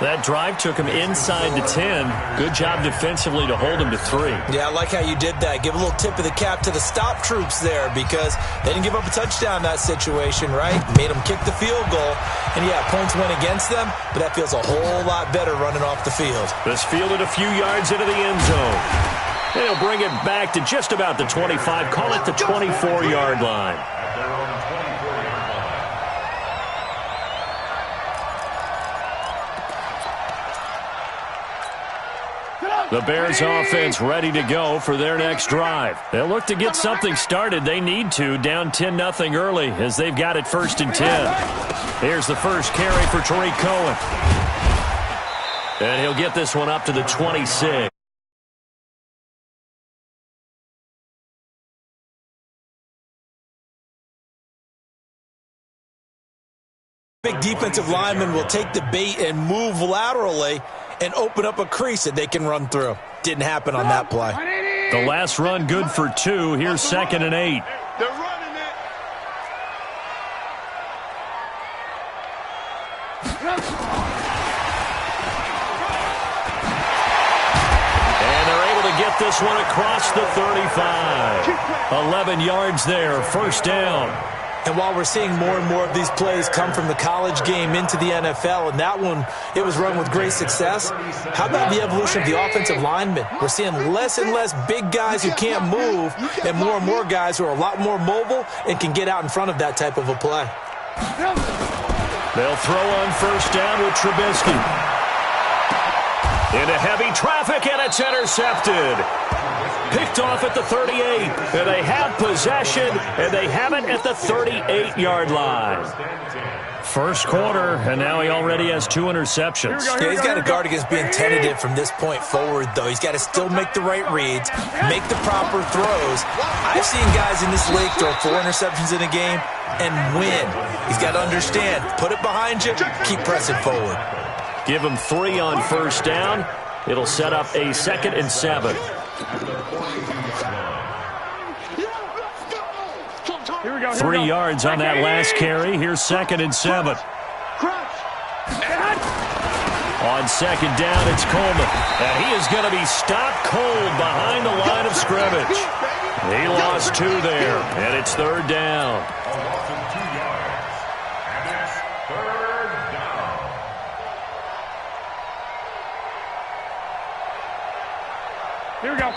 That drive took him inside the 10. Good job defensively to hold him to 3. Yeah, I like how you did that. Give a little tip of the cap to the stop troops there because they didn't give up a touchdown in that situation, right? Made them kick the field goal. And, yeah, points went against them, but that feels a whole lot better running off the field. This fielded a few yards into the end zone. And he'll bring it back to just about the 25. Call it the 24-yard line. The Bears offense ready to go for their next drive. They'll look to get something started. They need to, down 10-0 early as they've got it first and 10. Here's the first carry for Tariq Cohen. And he'll get this one up to the 26. Big defensive lineman will take the bait and move laterally and open up a crease that they can run through. Didn't happen on that play. The last run good for 2. Here's second and 8. They're running it. And they're able to get this one across the 35. 11 yards there, first down. And while we're seeing more and more of these plays come from the college game into the NFL, and that one, it was run with great success, how about the evolution of the offensive linemen? We're seeing less and less big guys who can't move and more guys who are a lot more mobile and can get out in front of that type of a play. They'll throw on first down with Trubisky. Into heavy traffic, and it's intercepted. Picked off at the 38, and they have possession, and they have it at the 38-yard line. First quarter, and now he already has 2 interceptions. Yeah, he's got to guard against being tentative from this point forward, though. He's got to still make the right reads, make the proper throws. I've seen guys in this league throw 4 interceptions in a game and win. He's got to understand, put it behind you, keep pressing forward. Give him 3 on first down. It'll set up a 2nd and 7. Here we go. 3 yards on that last carry. Here's 2nd and 7. On second down, it's Coleman. And he is going to be stopped cold behind the line of scrimmage. He lost 2 there, and it's third down. Here we go.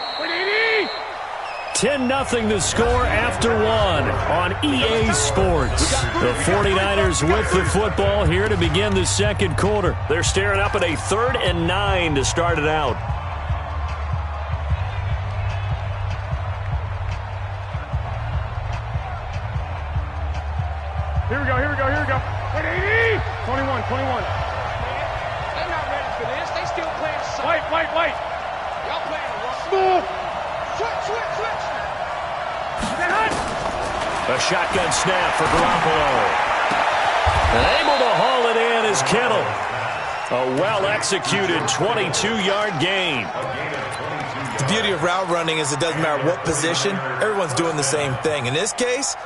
10-0 the score after 1 on EA Sports. The 49ers with the football here to begin the second quarter. They're staring up at a 3rd and 9 to start it out. Here we go. 21. They're not ready for this. They still playing soft. Wait. Y'all playing a rough. Move. Switch. A shotgun snap for Garoppolo. And able to haul it in is Kittle. A well-executed 22-yard gain. The beauty of route running is it doesn't matter what position. Everyone's doing the same thing. In this case,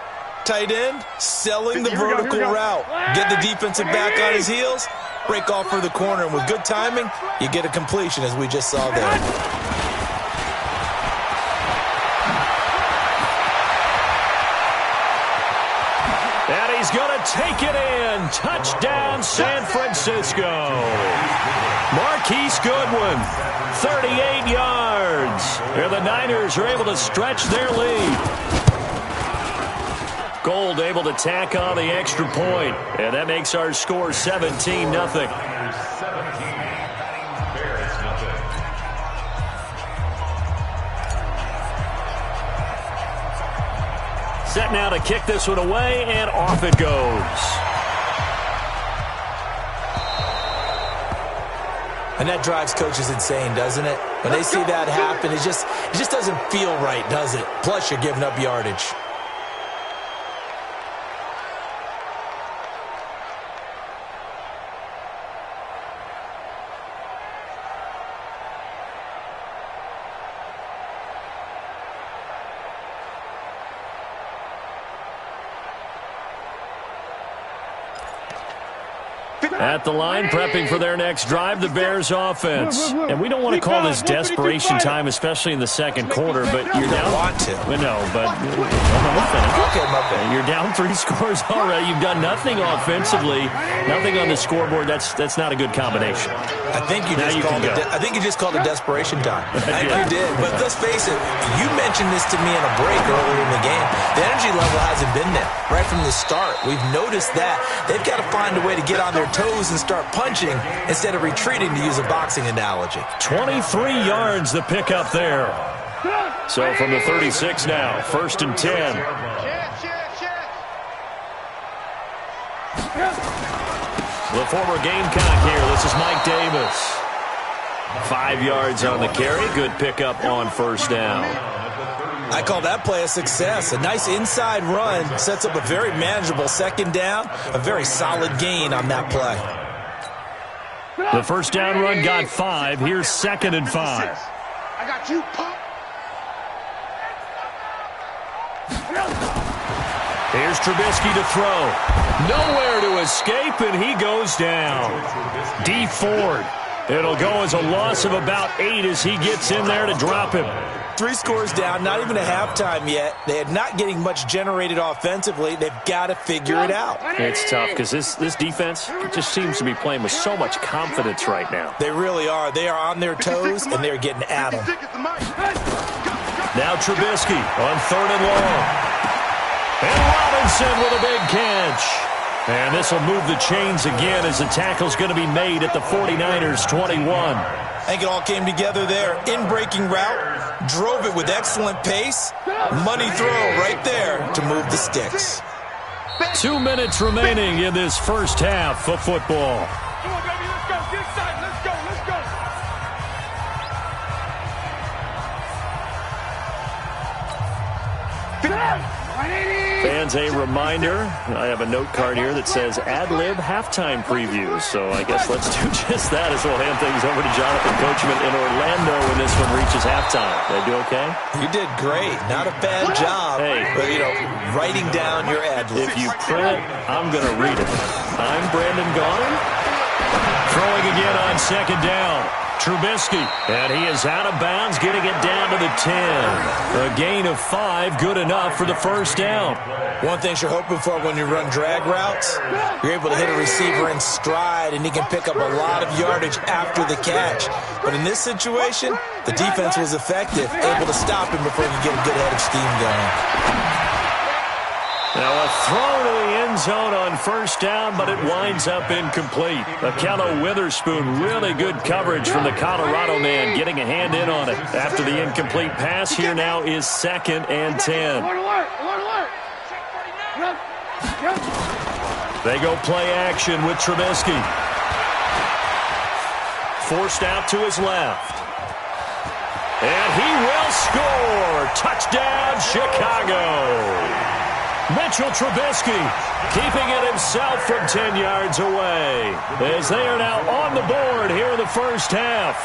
tight end, selling the vertical route. Get the defensive back on his heels, break off for the corner, and with good timing, you get a completion as we just saw there. And he's going to take it in. And touchdown, San Francisco. Marquise Goodwin, 38 yards. And the Niners are able to stretch their lead. Gold able to tack on the extra point. And that makes our score 17-0. Set now to kick this one away, and off it goes. And that drives coaches insane, doesn't it? When they see that happen, it just doesn't feel right, does it? Plus, you're giving up yardage. At the line, prepping for their next drive, the Bears offense. And we don't want to call this desperation time, especially in the second quarter, but you're down. Want to. No, but okay, my bad. You're down 3 scores already. You've done nothing offensively, nothing on the scoreboard. That's not a good combination. I think you just called it desperation time. I think you did. But let's face it, you mentioned this to me in a break earlier in the game. The energy level hasn't been there right from the start. We've noticed that. They've got to find a way to get on their toes and start punching instead of retreating, to use a boxing analogy. 23 yards the pickup there. So from the 36 now, 1st and 10. The former Gamecock here. This is Mike Davis. 5 yards on the carry. Good pickup on 1st down. I call that play a success. A nice inside run sets up a very manageable 2nd down. A very solid gain on that play. The 1st down run got 5. Here's 2nd and 5. I got you, pop. Here's Trubisky to throw. Nowhere to escape, and he goes down. D. Ford. It'll go as a loss of about 8 as he gets in there to drop him. 3 scores down, not even a halftime yet. They are not getting much generated offensively. They've got to figure it out. It's tough because this defense just seems to be playing with so much confidence right now. They really are. They are on their toes, and they're getting at them. Now Trubisky on 3rd and long. And Robinson with a big catch. And this will move the chains again as the tackle's going to be made at the 49ers 21. I think it all came together there. In-breaking route, drove it with excellent pace. Money throw right there to move the sticks. 2 minutes remaining in this first half of football. Come on, baby, let's go. Get excited. Let's go. Let's go. Fans, a reminder, I have a note card here that says ad-lib halftime previews. So I guess let's do just that as we'll hand things over to Jonathan Coachman in Orlando when this one reaches halftime. Did I do okay? You did great. Not a bad job. Hey. But, writing down your ad-libs. If you print it, I'm going to read it. I'm Brandon Gaughan. Throwing again on 2nd down. Trubisky, and he is out of bounds, getting it down to the 10. A gain of 5, good enough for the 1st down. One thing you're hoping for when you run drag routes, you're able to hit a receiver in stride, and he can pick up a lot of yardage after the catch. But in this situation, the defense was effective, able to stop him before he could get a good head of steam going. Now a throw to the end zone on 1st down, but it winds up incomplete. Akello Witherspoon, really good coverage from the Colorado man, getting a hand in on it. After the incomplete pass, here now is 2nd and 10. They go play action with Trubisky. Forced out to his left. And he will score. Touchdown, Chicago. Mitchell Trubisky keeping it himself from 10 yards away as they are now on the board here in the first half.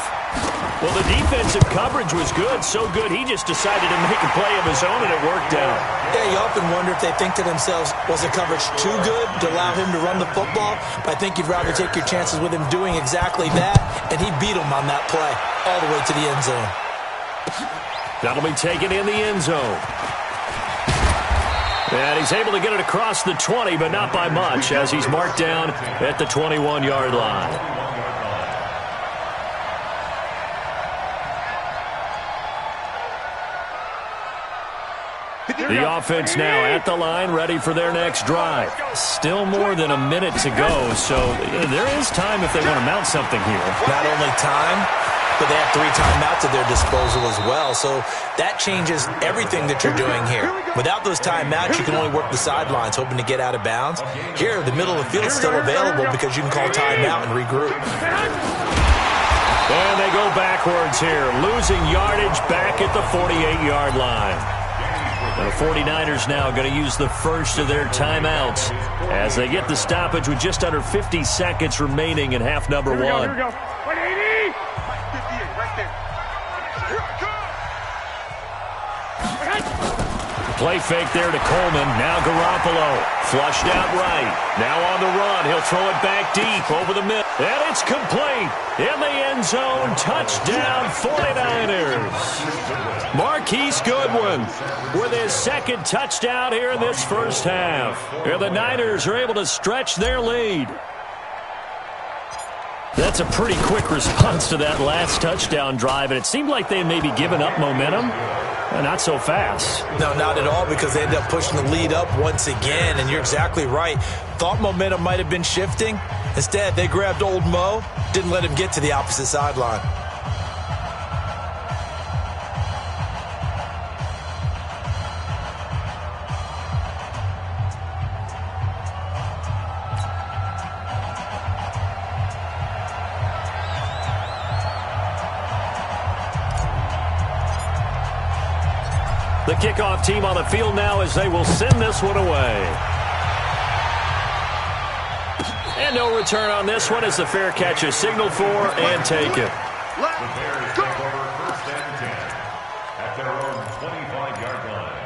Well, the defensive coverage was good, so good he just decided to make a play of his own, and it worked out. Yeah, you often wonder if they think to themselves, was the coverage too good to allow him to run the football? But I think you'd rather take your chances with him doing exactly that, and he beat him on that play all the way to the end zone. That'll be taken in the end zone. And he's able to get it across the 20, but not by much, as he's marked down at the 21-yard line. The offense now at the line, ready for their next drive. Still more than a minute to go, so there is time if they want to mount something here. Not only time, but they have 3 timeouts at their disposal as well, so that changes everything that you're doing here. Without those timeouts, you can only work the sidelines, hoping to get out of bounds. Here, the middle of the field is still available because you can call timeout and regroup. And they go backwards here, losing yardage back at the 48-yard line. The 49ers now going to use the first of their timeouts as they get the stoppage with just under 50 seconds remaining in half number 1. Here we go. 180. Play fake there to Coleman. Now Garoppolo. Flushed out right. Now on the run. He'll throw it back deep over the middle. And it's complete. In the end zone. Touchdown 49ers. Marquise Goodwin with his second touchdown here in this first half. And the Niners are able to stretch their lead. That's a pretty quick response to that last touchdown drive, and it seemed like they may be giving up momentum. Not so fast. No, not at all, because they end up pushing the lead up once again, and you're exactly right. Thought momentum might have been shifting. Instead, they grabbed old Mo, didn't let him get to the opposite sideline. The kickoff team on the field now as they will send this one away. And no return on this one as the fair catch is signaled for and taken. The Bears take over first and 10 at their own 25-yard line.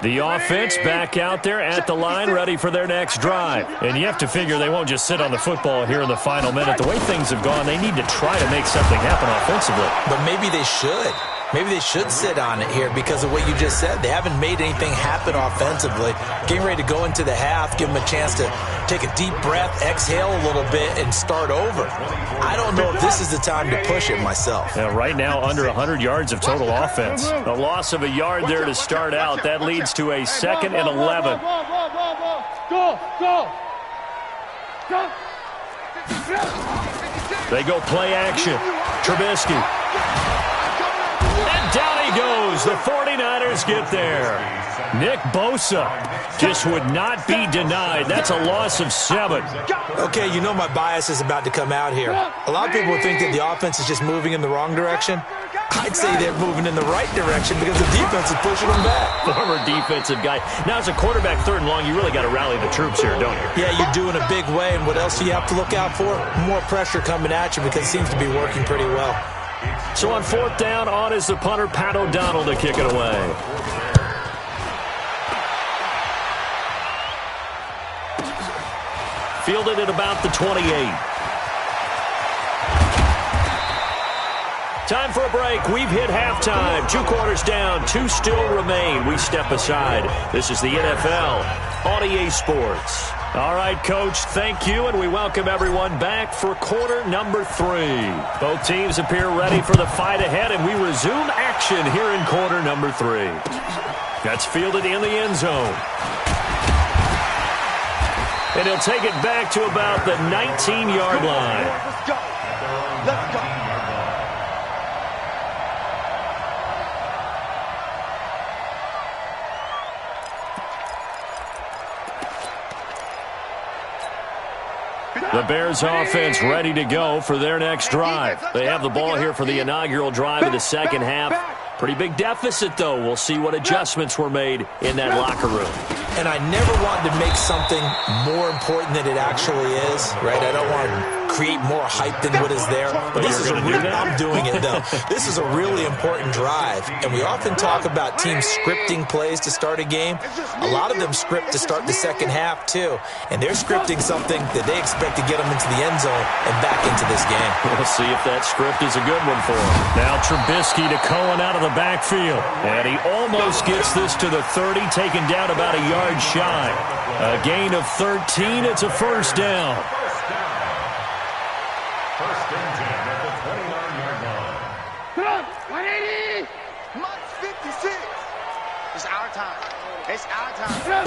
The offense back out there at the line, ready for their next drive. And you have to figure they won't just sit on the football here in the final minute. The way things have gone, they need to try to make something happen offensively. But maybe they should. Maybe they should sit on it here because of what you just said. They haven't made anything happen offensively. Getting ready to go into the half, give them a chance to take a deep breath, exhale a little bit, and start over. I don't know if this is the time to push it myself. Yeah, right now, under 100 yards of total offense. A loss of a yard there to start out. That leads to a 2nd and 11. Go. They go play action. Trubisky. And down he goes. The 49ers get there. Nick Bosa just would not be denied. That's a loss of 7. Okay, you know my bias is about to come out here. A lot of people think that the offense is just moving in the wrong direction. I'd say they're moving in the right direction because the defense is pushing them back. Former defensive guy. Now, as a quarterback 3rd and long, you really got to rally the troops here, don't you? Yeah, you do in a big way. And what else do you have to look out for? More pressure coming at you because it seems to be working pretty well. So on 4th down, on is the punter, Pat O'Donnell, to kick it away. Fielded at about the 28. Time for a break. We've hit halftime. 2 quarters down. 2 still remain. We step aside. This is the NFL on EA Sports. All right, Coach, thank you, and we welcome everyone back for quarter number 3. Both teams appear ready for the fight ahead, and we resume action here in quarter number 3. That's fielded in the end zone. And he'll take it back to about the 19-yard line. Let's go. Let's go. The Bears offense ready to go for their next drive. They have the ball here for the inaugural drive of the second half. Pretty big deficit, though. We'll see what adjustments were made in that locker room. And I never wanted to make something more important than it actually is, right? I don't want to create more hype than what is there. But this is I'm doing it, though. This is a really important drive. And we often talk about teams scripting plays to start a game. A lot of them script to start the second half, too. And they're scripting something that they expect to get them into the end zone and back into this game. We'll see if that script is a good one for him. Now Trubisky to Cohen out of the backfield. And he almost gets this to the 30, taken down about a yard shy. A gain of 13. It's a first down. First and 10 at the 29-yard line. Come on, 180. Mike's 56. It's our time. It's our time.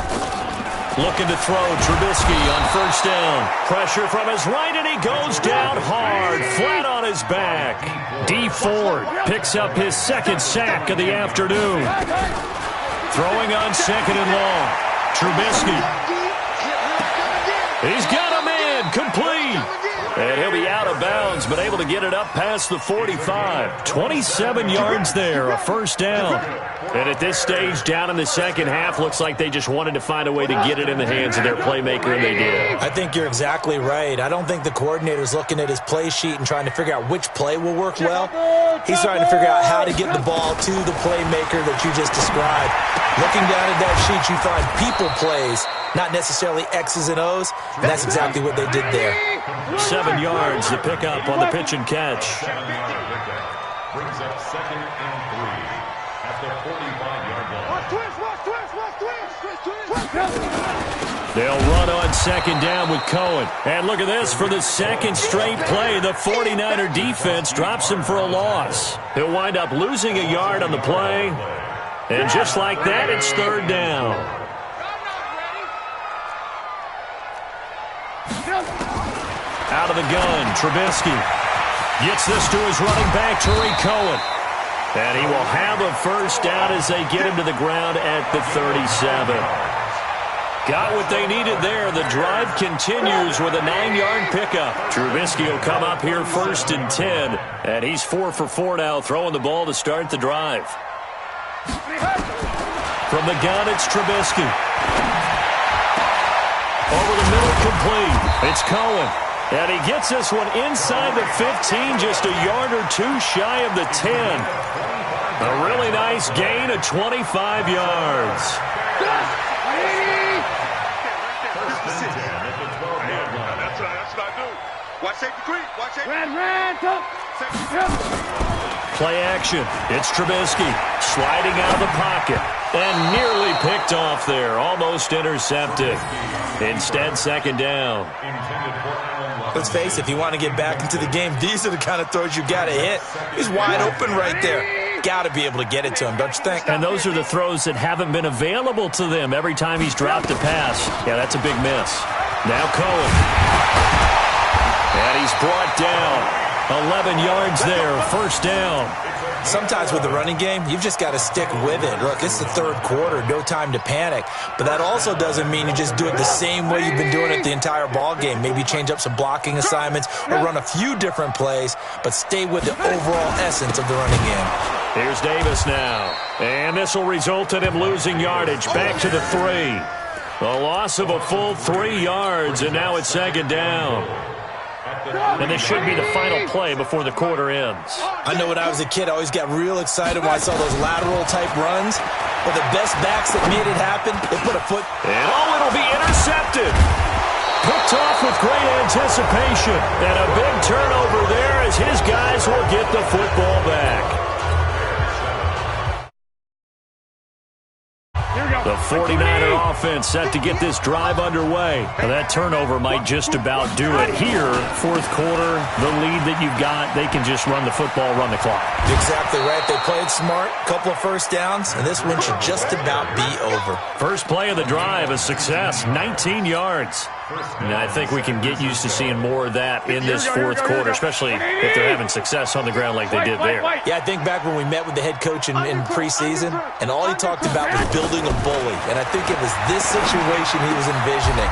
Looking to throw Trubisky on first down. Pressure from his right, and he goes down hard, flat on his back. D. Ford picks up his second sack of the afternoon. Throwing on second and long. Trubisky. He's got him in, complete. And he'll be out of bounds, but able to get it up past the 45. 27 yards there, a first down. And at this stage, down in the second half, looks like they just wanted to find a way to get it in the hands of their playmaker, and they did. I think you're exactly right. I don't think the coordinator's looking at his play sheet and trying to figure out which play will work well. He's trying to figure out how to get the ball to the playmaker that you just described. Looking down at that sheet, you find people plays, not necessarily X's and O's, and that's exactly what they did there. 7 yards to pick up on the pitch and catch. 7-yard pickup brings up second and 3 at the 45-yard line. Watch twist. They'll run on second down with Cohen. And look at this, for the second straight play, the 49er defense drops him for a loss. He'll wind up losing a yard on the play. And just like that, it's third down. Out of the gun, Trubisky gets this to his running back, Tariq Cohen. And he will have a first down as they get him to the ground at the 37. Got what they needed there. The drive continues with a 9-yard pickup. Trubisky will come up here first and 10. And he's 4 for 4 now, throwing the ball to start the drive. From the gun, it's Trubisky. Over the middle, complete. It's Cohen. And he gets this one inside the 15, just a yard or two shy of the 10. A really nice gain of 25 yards. That's what I do. Watch safety creep. Watch safety. Play action. It's Trubisky sliding out of the pocket and nearly picked off there. Almost intercepted. Instead, second down. Let's face it, if you want to get back into the game, these are the kind of throws you got to hit. He's wide open right there. Got to be able to get it to him, don't you think? And those are the throws that haven't been available to them every time he's dropped a pass. Yeah, that's a big miss. Now Cohen. And he's brought down. 11 yards there, first down. Sometimes with the running game, you've just got to stick with it. Look, it's the third quarter, no time to panic. But that also doesn't mean you just do it the same way you've been doing it the entire ball game. Maybe change up some blocking assignments or run a few different plays, but stay with the overall essence of the running game. Here's Davis now. And this will result in him losing yardage back to the 3. A loss of a full 3 yards, and now it's second down. And this should be the final play before the quarter ends. I know when I was a kid, I always got real excited when I saw those lateral-type runs. But the best backs that made it happen, they put a foot. And it'll be intercepted. Picked off with great anticipation. And a big turnover there as his guys will get the football back. The 49er offense set to get this drive underway. Now that turnover might just about do it here. Fourth quarter, the lead that you've got, they can just run the football, run the clock. Exactly right. They played smart, couple of first downs, and this one should just about be over. First play of the drive, a success, 19 yards. And I think we can get used to seeing more of that in this fourth quarter, especially if they're having success on the ground like they did there. Yeah, I think back when we met with the head coach in preseason, and all he talked about was building a bully. And I think it was this situation he was envisioning.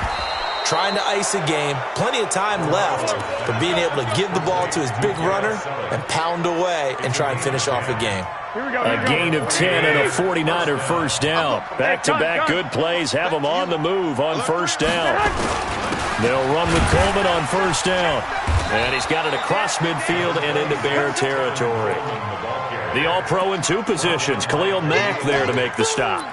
trying to ice a game, plenty of time left, but being able to give the ball to his big runner and pound away and try and finish off a game. A gain of 10 and a 49er first down. Back-to-back good plays have them on the move on first down. They'll run with Coleman on first down. And he's got it across midfield and into Bear territory. The All-Pro in 2 positions. Khalil Mack there to make the stop.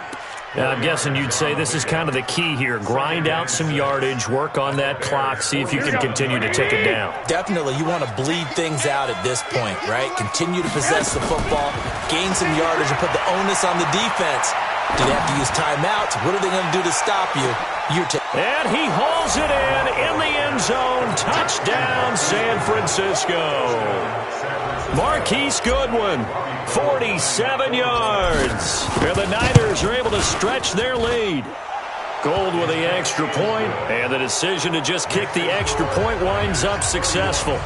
I'm guessing you'd say this is kind of the key here. Grind out some yardage, work on that clock, see if you can continue to tick it down. Definitely, you want to bleed things out at this point, right? Continue to possess the football, gain some yardage, and put the onus on the defense. Do they have to use timeouts? What are they going to do to stop you? And he hauls it in the end zone. Touchdown, San Francisco. Marquise Goodwin, 47 yards. And the Niners are able to stretch their lead. Gold with the extra point, and the decision to just kick the extra point winds up successful.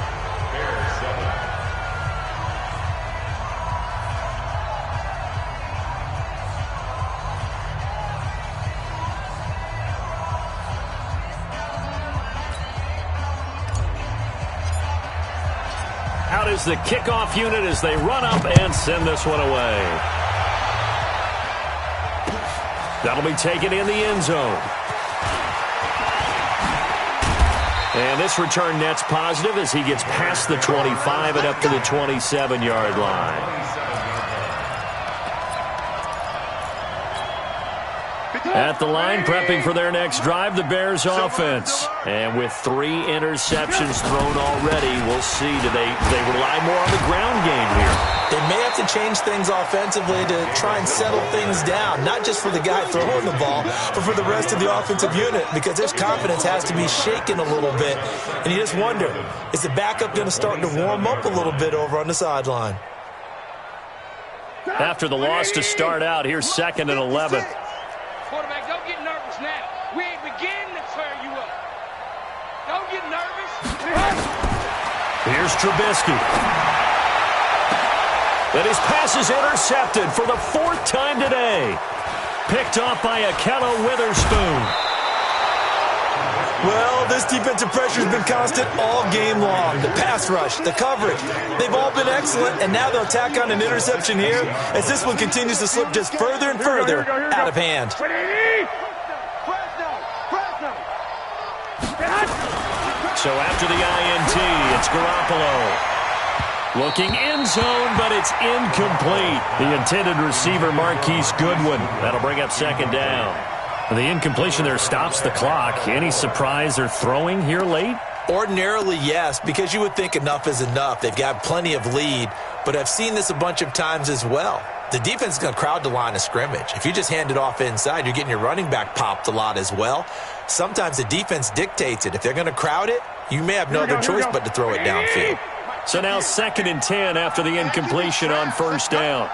Out is the kickoff unit as they run up and send this one away. That'll be taken in the end zone. And this return net's positive as he gets past the 25 and up to the 27-yard line. At the line, prepping for their next drive, the Bears offense. And with 3 interceptions thrown already, we'll see. Do they rely more on the ground game here? They may have to change things offensively to try and settle things down, not just for the guy throwing the ball, but for the rest of the offensive unit, because their confidence has to be shaken a little bit. And you just wonder, is the backup going to start to warm up a little bit over on the sideline? After the loss to start out, here's 2nd and 11. Quarterback, don't get nervous now. We ain't beginning to tear you up. Don't get nervous. Here's Trubisky. And his pass is intercepted for the 4th time today. Picked off by Akello Witherspoon. Well, this defensive pressure has been constant all game long. The pass rush, the coverage, they've all been excellent, and now they'll tack on an interception here as this one continues to slip just further and further out of hand. So after the INT, it's Garoppolo. Looking end zone, but it's incomplete. The intended receiver, Marquise Goodwin. That'll bring up 2nd down. The incompletion there stops the clock. Any surprise they're throwing here late? Ordinarily, yes, because you would think enough is enough. They've got plenty of lead, but I've seen this a bunch of times as well. The defense is going to crowd the line of scrimmage. If you just hand it off inside, you're getting your running back popped a lot as well. Sometimes the defense dictates it. If they're going to crowd it, you may have no other choice but to throw it downfield. So now 2nd and 10 after the incompletion on first down.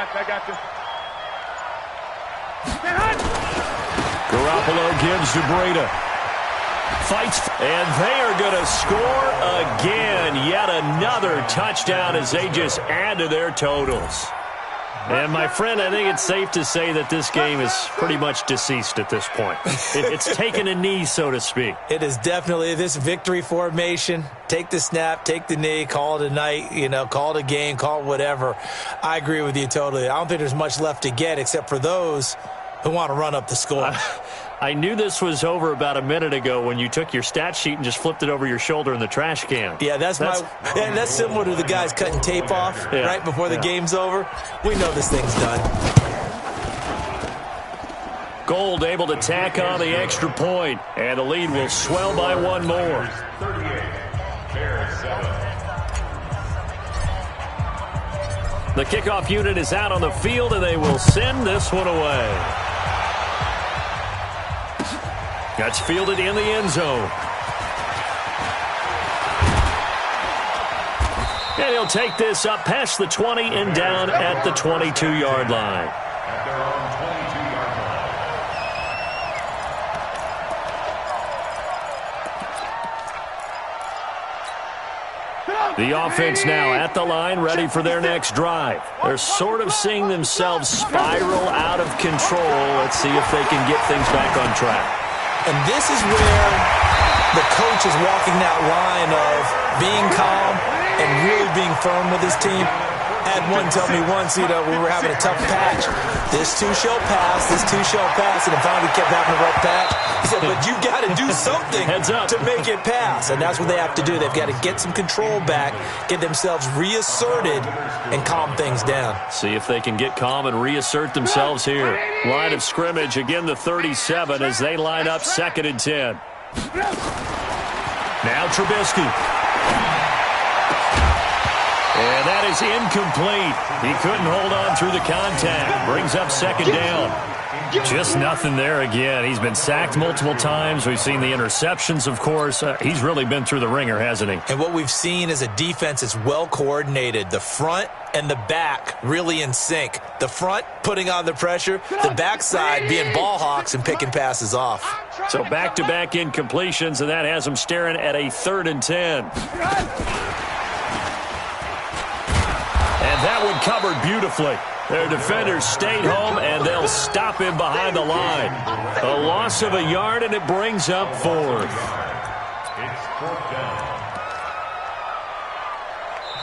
I got you. Garoppolo gives to Breda. Fights, and they are going to score again. Yet another touchdown as they just add to their totals. And, my friend, I think it's safe to say that this game is pretty much deceased at this point. It's taken a knee, so to speak. It is definitely this victory formation. Take the snap, take the knee, call it a night, call it a game, call it whatever. I agree with you totally. I don't think there's much left to get except for those who want to run up the score. I knew this was over about a minute ago when you took your stat sheet and just flipped it over your shoulder in the trash can. Yeah, that's similar to the guys cutting tape off right before the game's over. We know this thing's done. Gold able to tack on the extra point, and the lead will swell by 1 more. 38, Bears 7. The kickoff unit is out on the field, and they will send this one away. That's fielded in the end zone. And he'll take this up past the 20 and down at the 22-yard line. At their own 22-yard line. The offense now at the line, ready for their next drive. They're sort of seeing themselves spiral out of control. Let's see if they can get things back on track. And this is where the coach is walking that line of being calm and really being firm with his team. I had one tell me once, we were having a tough patch. This too shall pass, this too shall pass, and then finally kept having a rough patch. He said, but you got to do something to make it pass, and that's what they have to do. They've got to get some control back, get themselves reasserted, and calm things down. See if they can get calm and reassert themselves here. Line of scrimmage, again the 37 as they line up 2nd and 10. Now Trubisky. And that is incomplete. He couldn't hold on through the contact. Brings up 2nd down. Just nothing there again. He's been sacked multiple times. We've seen the interceptions, of course. He's really been through the ringer, hasn't he? And what we've seen is a defense that's well coordinated. The front and the back really in sync. The front putting on the pressure, the backside being ball hawks and picking passes off. So back-to-back incompletions, and that has them staring at a 3rd and 10. And that one covered beautifully. Their defenders stayed home, and they'll stop him behind the line. A loss of a yard, and it brings up 4th. It's 4th down.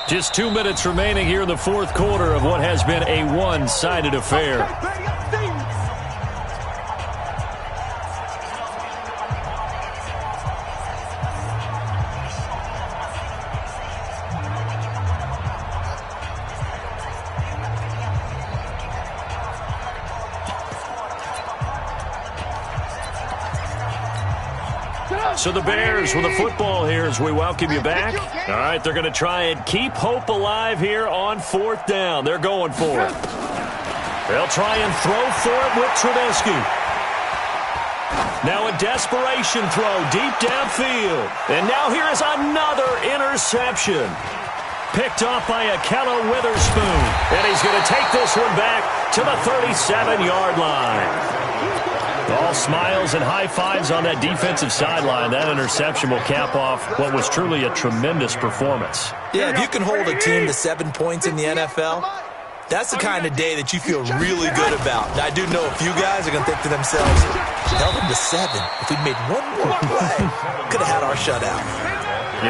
Just 2 minutes remaining here in the 4th quarter of what has been a one-sided affair. So the Bears with the football here as we welcome you back. All right, they're going to try and keep hope alive here on 4th down. They're going for it. They'll try and throw for it with Trubisky. Now a desperation throw deep downfield. And now here is another interception. Picked off by Akello Witherspoon. And he's going to take this one back to the 37-yard line. All smiles and high fives on that defensive sideline. That interception will cap off what was truly a tremendous performance. Yeah, if you can hold a team to 7 points in the NFL, that's the kind of day that you feel really good about. I do know a few guys are going to think to themselves, held them to 7. If we'd made one more play, could have had our shutout.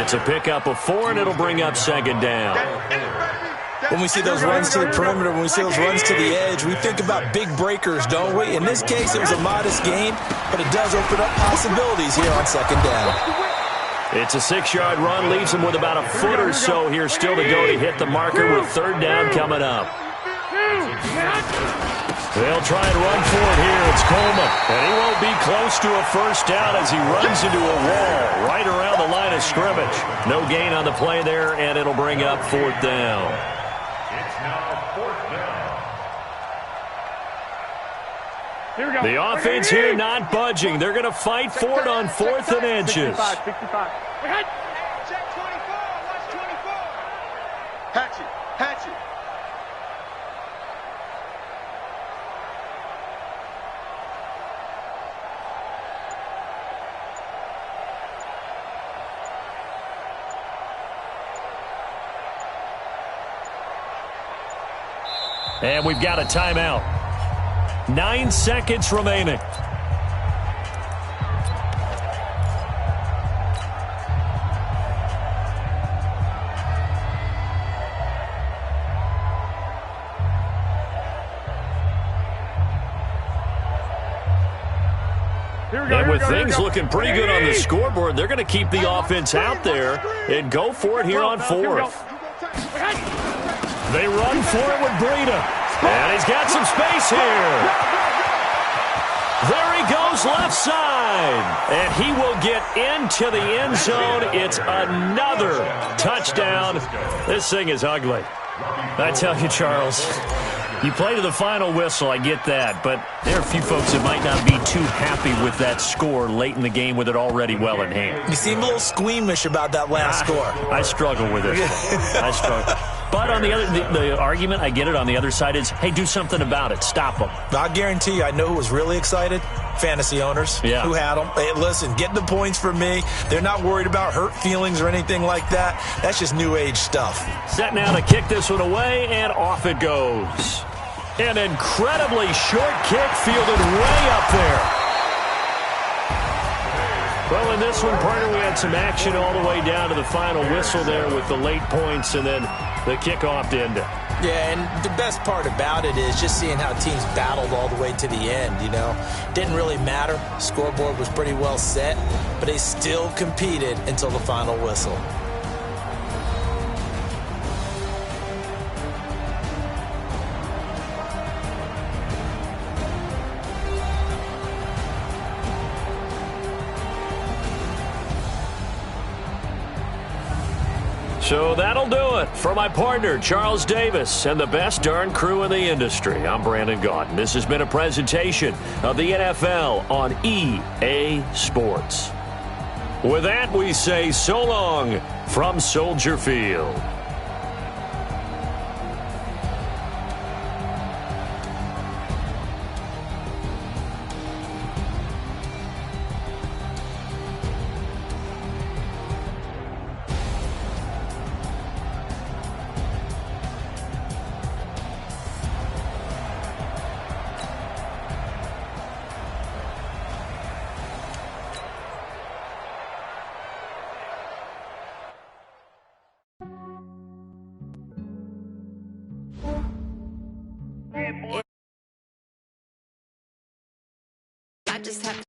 It's a pickup of 4, and it'll bring up 2nd down. When we see those runs to the perimeter, when we see those runs to the edge, we think about big breakers, don't we? In this case, it was a modest gain, but it does open up possibilities here on 2nd down. It's a 6-yard run, leaves him with about a foot or so here still to go to hit the marker with 3rd down coming up. They'll try and run for it here. It's Coleman, and he won't be close to a 1st down as he runs into a wall right around the line of scrimmage. No gain on the play there, and it'll bring up 4th down. It's now 4th down. Here we go. The offense here not budging. They're going to fight for it on 4th and inches. 65. Check 24. Watch 24. Hatchet. Hatchet. And we've got a timeout. 9 seconds remaining. And with things looking pretty good on the scoreboard, they're going to keep the offense out there and go for it here on 4th. They run for it with Breida. And he's got some space here. There he goes left side. And he will get into the end zone. It's another touchdown. This thing is ugly. I tell you, Charles, you play to the final whistle, I get that. But there are a few folks that might not be too happy with that score late in the game with it already well in hand. You seem a little squeamish about that last score. I struggle with it. I struggle. But on the other, the argument, I get it, on the other side is, hey, do something about it. Stop them. I guarantee you, I know who was really excited. Fantasy owners who had them. Hey, listen, get the points for me. They're not worried about hurt feelings or anything like that. That's just new age stuff. Set now to kick this one away, and off it goes. An incredibly short kick fielded way up there. Well, in this one, partner, we had some action all the way down to the final whistle there with the late points and then the kickoff to end it. Yeah, and the best part about it is just seeing how teams battled all the way to the end, you know. Didn't really matter. Scoreboard was pretty well set, but they still competed until the final whistle. So that'll do it for my partner, Charles Davis, and the best darn crew in the industry. I'm Brandon Gaudin. This has been a presentation of the NFL on EA Sports. With that, we say so long from Soldier Field. I just have to